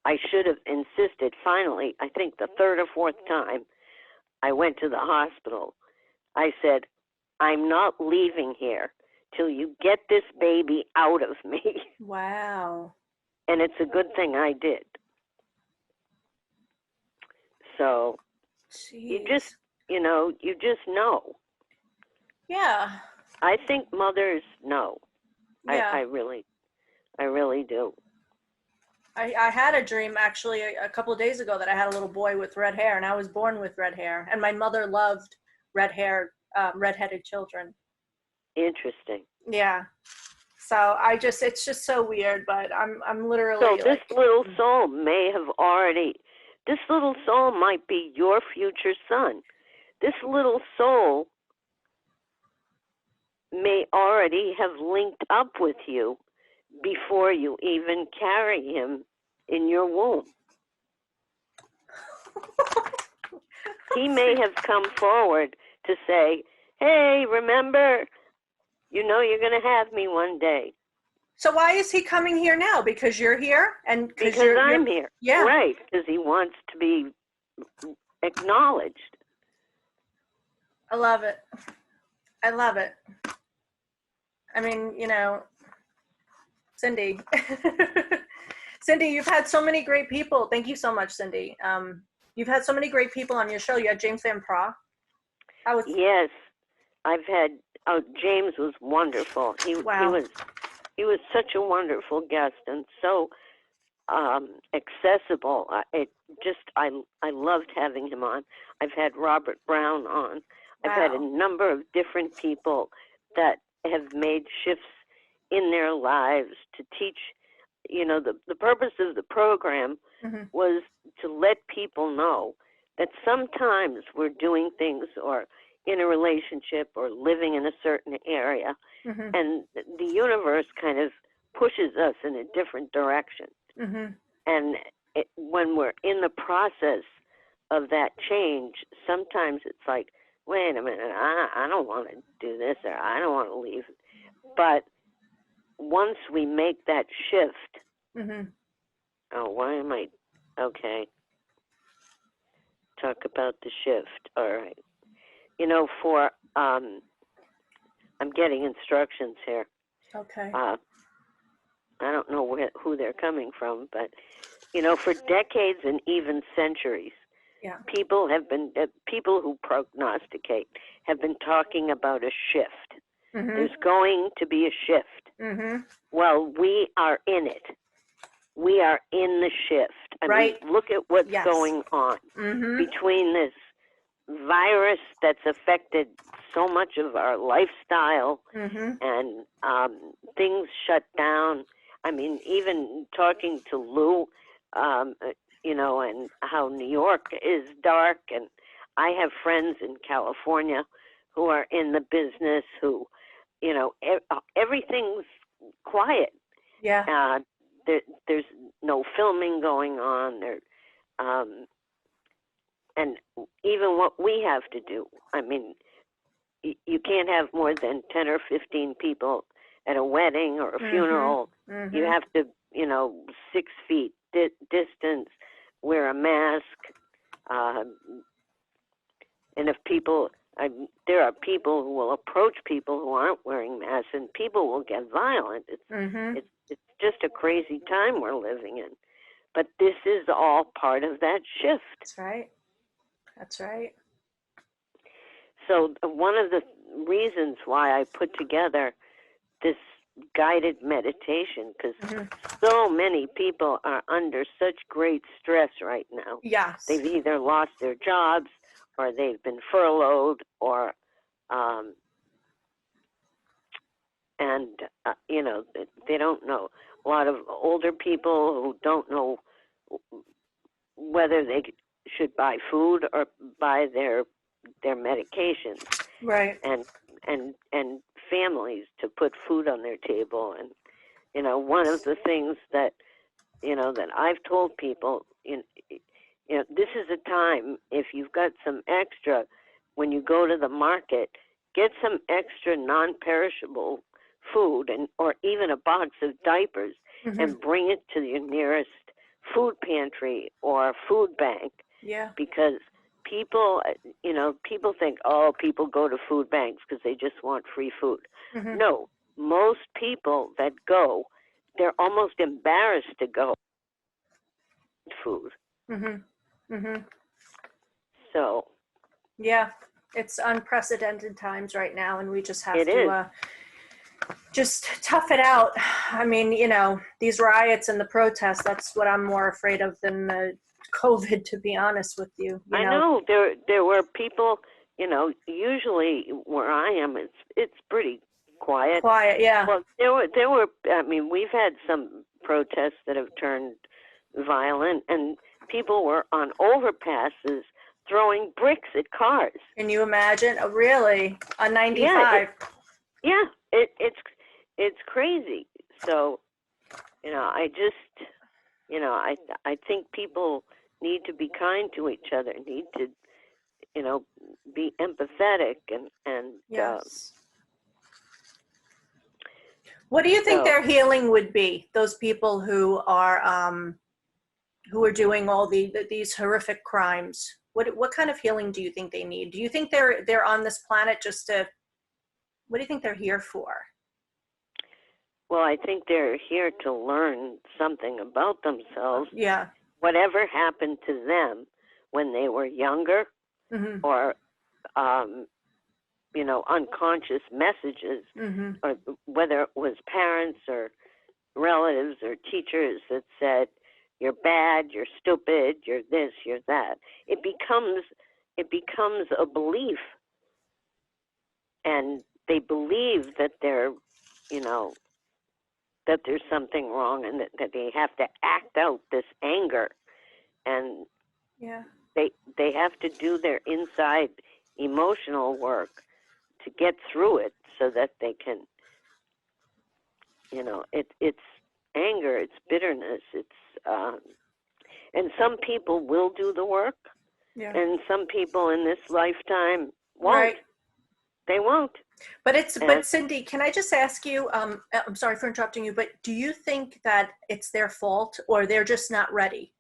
Speaker 3: I should have insisted. Finally, I think the third or fourth time I went to the hospital, I said, I'm not leaving here till you get this baby out of me.
Speaker 2: Wow.
Speaker 3: And it's a good thing I did. So
Speaker 2: Jeez.
Speaker 3: you just know.
Speaker 2: Yeah.
Speaker 3: I think mothers know.
Speaker 2: Yeah.
Speaker 3: I really do.
Speaker 2: I had a dream actually a couple of days ago that I had a little boy with red hair, and I was born with red hair, and my mother loved redheaded children.
Speaker 3: Interesting.
Speaker 2: Yeah. So it's just so weird, but I'm literally.
Speaker 3: So this little soul this little soul might be your future son. This little soul may already have linked up with you before you even carry him in your womb. He may have come forward to say, hey, remember, you're going to have me one day.
Speaker 2: So why is he coming here now? Because you're here? And
Speaker 3: because I'm here.
Speaker 2: Yeah.
Speaker 3: Right, because he wants to be acknowledged.
Speaker 2: I love it. I love it. I mean, Cindy. Cindy, you've had so many great people. Thank you so much, Cindy. You've had so many great people on your show. You had James Van Praagh.
Speaker 3: Yes, I've had. James was wonderful. He was such a wonderful guest and so accessible. I loved having him on. I've had Robert Brown on. I've had a number of different people that have made shifts in their lives to teach. The purpose of the program was to let people know that sometimes we're doing things or in a relationship or living in a certain area, and the universe kind of pushes us in a different direction. And when we're in the process of that change, sometimes it's like, wait a minute, I don't want to do this, or I don't want to leave. But once we make that shift, okay, talk about the shift. All right. I'm getting instructions here.
Speaker 2: Okay.
Speaker 3: I don't know who they're coming from, but, for decades and even centuries, people who prognosticate have been talking about a shift. There's going to be a shift. Well, we are in it. We are in the shift. I mean, look at what's going on between this virus that's affected so much of our lifestyle and things shut down. I mean, even talking to Lou, and how New York is dark. And I have friends in California who are in the business who everything's quiet.
Speaker 2: Yeah.
Speaker 3: There's no filming going on. And even what we have to do, I mean, you can't have more than 10 or 15 people at a wedding or a funeral.
Speaker 2: Mm-hmm.
Speaker 3: You have to, 6 feet distance, wear a mask. And if people, there are people who will approach people who aren't wearing masks, and people will get violent. It's just a crazy time we're living in. But this is all part of that shift.
Speaker 2: That's right. That's right.
Speaker 3: So one of the reasons why I put together this guided meditation, because so many people are under such great stress right now.
Speaker 2: Yes.
Speaker 3: They've either lost their jobs or they've been furloughed, or they don't know. A lot of older people who don't know whether they should buy food or buy their medications.
Speaker 2: Right.
Speaker 3: And families to put food on their table. And one of the things that that I've told people, this is a time, if you've got some extra, when you go to the market, get some extra non-perishable food, or even a box of diapers, and bring it to your nearest food pantry or food bank.
Speaker 2: Yeah.
Speaker 3: Because people think, oh, people go to food banks because they just want free food. No, most people that go, they're almost embarrassed to go food. So.
Speaker 2: Yeah, it's unprecedented times right now, and we just have
Speaker 3: It
Speaker 2: to just tough it out. I mean, these riots and the protests, that's what I'm more afraid of than the COVID, to be honest with you.
Speaker 3: I know there were people, usually where I am, it's pretty quiet.
Speaker 2: Quiet, yeah.
Speaker 3: Well, there were. I mean, we've had some protests that have turned violent, and people were on overpasses throwing bricks at cars.
Speaker 2: Can you imagine? Oh, really? On 95?
Speaker 3: Yeah, it's crazy. So, I just, I think people need to be kind to each other, need to, be empathetic and
Speaker 2: Yes. What do you think their healing would be? Those people who are doing all these horrific crimes. What kind of healing do you think they need? Do you think they're on this planet just to? What do you think they're here for?
Speaker 3: Well, I think they're here to learn something about themselves.
Speaker 2: Yeah.
Speaker 3: Whatever happened to them when they were younger, or unconscious messages, or whether it was parents or relatives or teachers that said, you're bad, you're stupid, you're this, you're that. It becomes a belief, and they believe that they're, that there's something wrong, and that they have to act out this anger, and they have to do their inside emotional work to get through it, so that they can, it's anger, it's bitterness, it's and some people will do the work, and some people in this lifetime won't.
Speaker 2: Right.
Speaker 3: They won't.
Speaker 2: But Cindy, can I just ask you, I'm sorry for interrupting you, but do you think that it's their fault, or they're just not ready?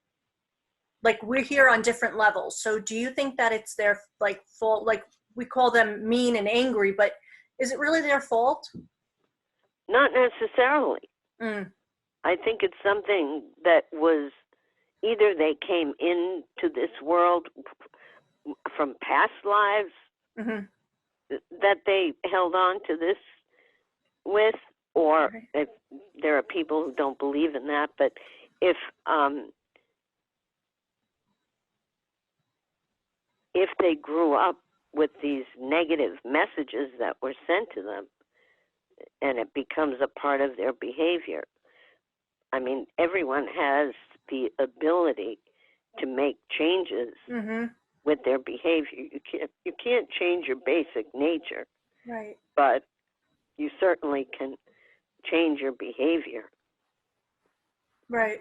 Speaker 2: Like, we're here on different levels. So do you think that it's their fault? Like, we call them mean and angry, but is it really their fault?
Speaker 3: Not necessarily. I think it's something that was either they came into this world from past lives, that they held on to this with, or if there are people who don't believe in that, but if they grew up with these negative messages that were sent to them, and it becomes a part of their behavior. I mean, everyone has the ability to make changes with their behavior. You can't change your basic nature.
Speaker 2: Right.
Speaker 3: But you certainly can change your behavior.
Speaker 2: Right.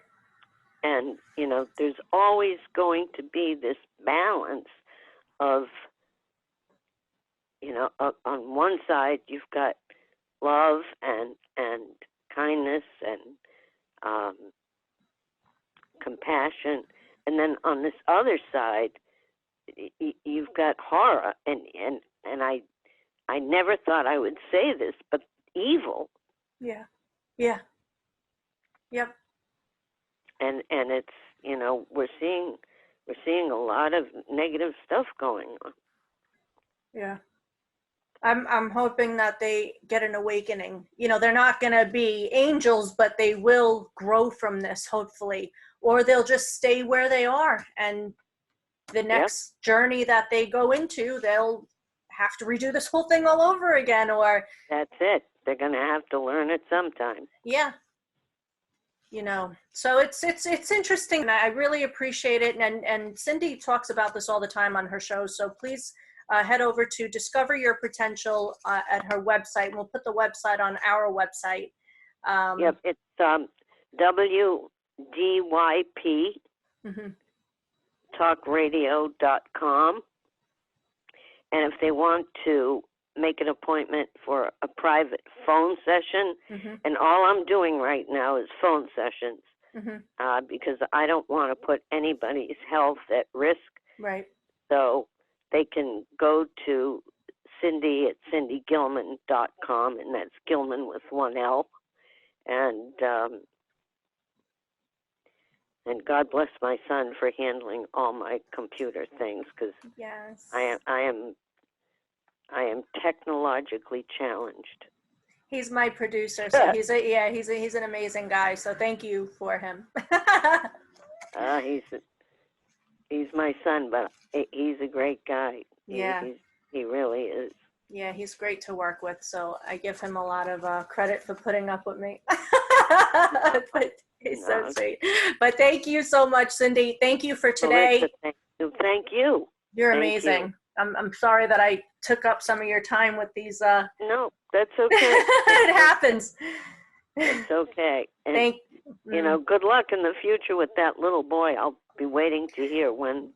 Speaker 3: And, you know, there's always going to be this balance of, you know, on one side you've got love and kindness and compassion, and then on this other side you've got horror and I never thought I would say this, but evil.
Speaker 2: Yeah. Yeah. Yep.
Speaker 3: And it's, you know, we're seeing a lot of negative stuff going on.
Speaker 2: Yeah. I'm hoping that they get an awakening. You know, they're not going to be angels, but they will grow from this, hopefully, or they'll just stay where they are. And the next journey that they go into, they'll have to redo this whole thing all over again, or
Speaker 3: that's it. They're going to have to learn it sometime.
Speaker 2: Yeah. You know, so it's interesting, and I really appreciate it. And Cindy talks about this all the time on her show. So please head over to Discover Your Potential at her website. We'll put the website on our website.
Speaker 3: Yep, it's WDYP talkradio.com. And if they want to make an appointment for a private phone session, and all I'm doing right now is phone sessions, because I don't want to put anybody's health at risk.
Speaker 2: Right.
Speaker 3: So they can go to Cindy at cindygilman.com, and that's Gilman with one L. And God bless my son for handling all my computer things, because
Speaker 2: Yes.
Speaker 3: I am technologically challenged.
Speaker 2: He's my producer, so he's an amazing guy. So thank you for him.
Speaker 3: He's my son, but he's a great guy.
Speaker 2: Yeah.
Speaker 3: He really is.
Speaker 2: Yeah, he's great to work with. So I give him a lot of credit for putting up with me. But he's so sweet. But thank you so much, Cindy. Thank you for today.
Speaker 3: Melissa, thank you.
Speaker 2: You're amazing. I'm sorry that I took up some of your time with these.
Speaker 3: No, that's okay.
Speaker 2: It happens.
Speaker 3: It's okay. And, you know, good luck in the future with that little boy. I'll be waiting to hear when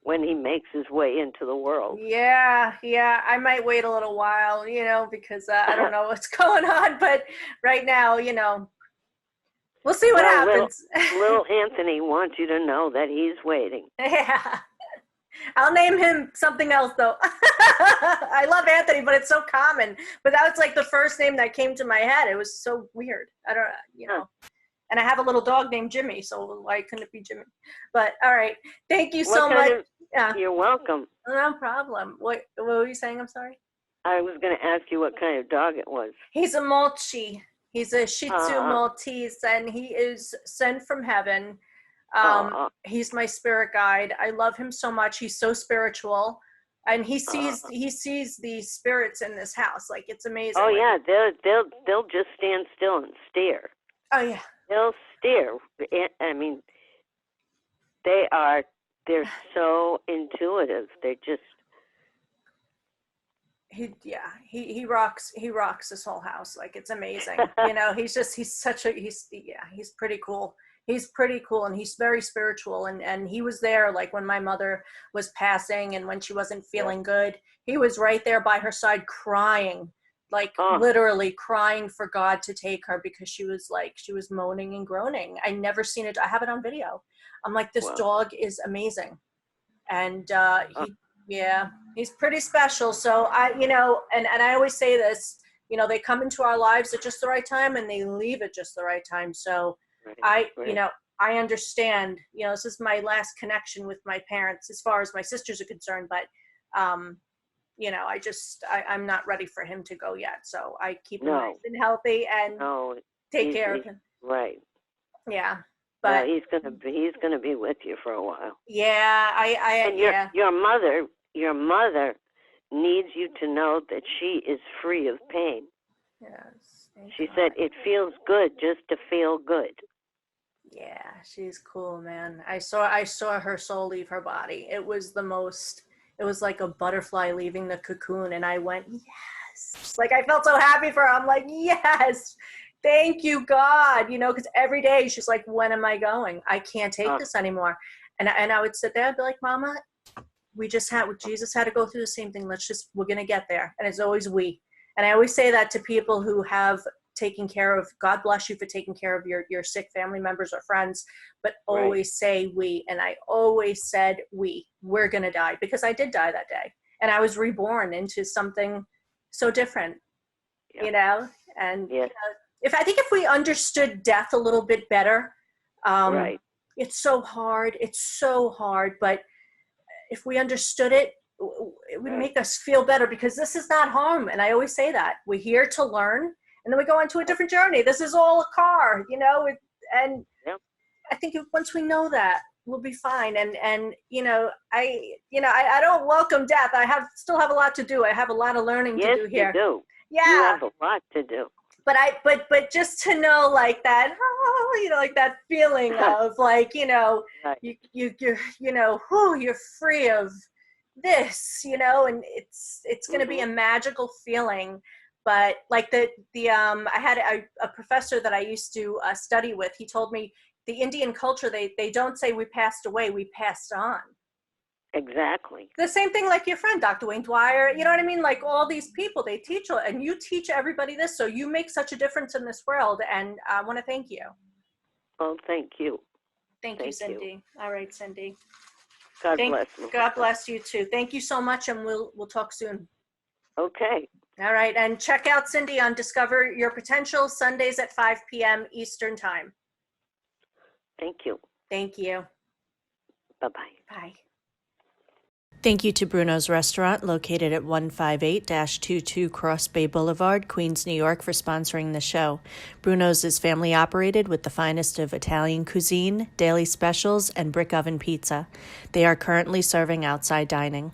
Speaker 3: he makes his way into the world.
Speaker 2: Yeah. I might wait a little while, you know, because I don't know what's going on. But right now, you know, we'll see what happens.
Speaker 3: Little Anthony wants you to know that he's waiting.
Speaker 2: Yeah. I'll name him something else, though. I love Anthony, but it's so common. But that was like the first name that came to my head. It was so weird. I don't, you know. And I have a little dog named Jimmy, so why couldn't it be Jimmy? But all right, thank you so much.
Speaker 3: You're welcome.
Speaker 2: No problem. What were you saying? I'm sorry.
Speaker 3: I was going to ask you what kind of dog it was.
Speaker 2: He's a Maltese. He's a Shih Tzu Maltese, and he is sent from heaven. He's my spirit guide. I love him so much. He's so spiritual, and he sees the spirits in this house. Like, it's amazing.
Speaker 3: Oh yeah, they'll just stand still and stare.
Speaker 2: Oh yeah.
Speaker 3: They'll stare. I mean, they're so intuitive. They're just.
Speaker 2: He rocks this whole house. Like, it's amazing. You know, he's pretty cool. He's pretty cool, and he's very spiritual, and he was there, like, when my mother was passing and when she wasn't feeling good. He was right there by her side crying, like literally crying for God to take her, because she was moaning and groaning. I never seen it. I have it on video. I'm like, this dog is amazing. And he's pretty special. So you know, and I always say this, you know, they come into our lives at just the right time and they leave at just the right time. So you know, I understand, you know, this is my last connection with my parents as far as my sisters are concerned, but you know, I'm not ready for him to go yet. So I keep him nice and healthy and take care of him.
Speaker 3: Right.
Speaker 2: Yeah. But
Speaker 3: he's gonna be with you for a while.
Speaker 2: Yeah,
Speaker 3: your mother needs you to know that she is free of pain.
Speaker 2: Yes.
Speaker 3: She said it feels good just to feel good.
Speaker 2: Yeah, she's cool, man. I saw her soul leave her body. It was like a butterfly leaving the cocoon, and I went, yes. yes. Like I felt so happy for her. I'm like, yes, thank you, God. You know, because every day she's like, when am I going? I can't take this anymore. And I would sit there and be like, Mama, Jesus had to go through the same thing. We're going to get there. And it's always we. And I always say that to people who have taken care of, God bless you for taking care of your sick family members or friends, but always say we. And I always said we're going to die, because I did die that day. And I was reborn into something so different, you know? And you know, I think if we understood death a little bit better, it's so hard. It's so hard. But if we understood it, it would make us feel better, because this is not home. And I always say that we're here to learn, and then we go on to a different journey. This is all a car, you know, and I think once we know that, we'll be fine. And you know, I don't welcome death. Still have a lot to do. I have a lot of learning to do here.
Speaker 3: You do.
Speaker 2: Yeah.
Speaker 3: You have a lot to do.
Speaker 2: But just to know, like that, you know, like that feeling of like, you know, you're free of this, you know, and it's going to be a magical feeling. But like I had a professor that I used to study with. He told me the Indian culture, they don't say we passed away, we passed on.
Speaker 3: Exactly.
Speaker 2: The same thing like your friend, Dr. Wayne Dwyer, you know what I mean? Like all these people, they teach, and you teach everybody this. So you make such a difference in this world. And I want to thank you.
Speaker 3: Oh, thank you.
Speaker 2: Thank you, Cindy. All right, Cindy.
Speaker 3: God bless you.
Speaker 2: God bless you too. Thank you so much. And we'll talk soon.
Speaker 3: Okay.
Speaker 2: All right. And check out Cindy on Discover Your Potential, Sundays at 5 p.m. Eastern Time.
Speaker 3: Thank you.
Speaker 2: Thank you.
Speaker 3: Bye-bye.
Speaker 2: Bye.
Speaker 6: Thank you to Bruno's Restaurant, located at 158-22 Cross Bay Boulevard, Queens, New York, for sponsoring the show. Bruno's is family operated with the finest of Italian cuisine, daily specials, and brick oven pizza. They are currently serving outside dining.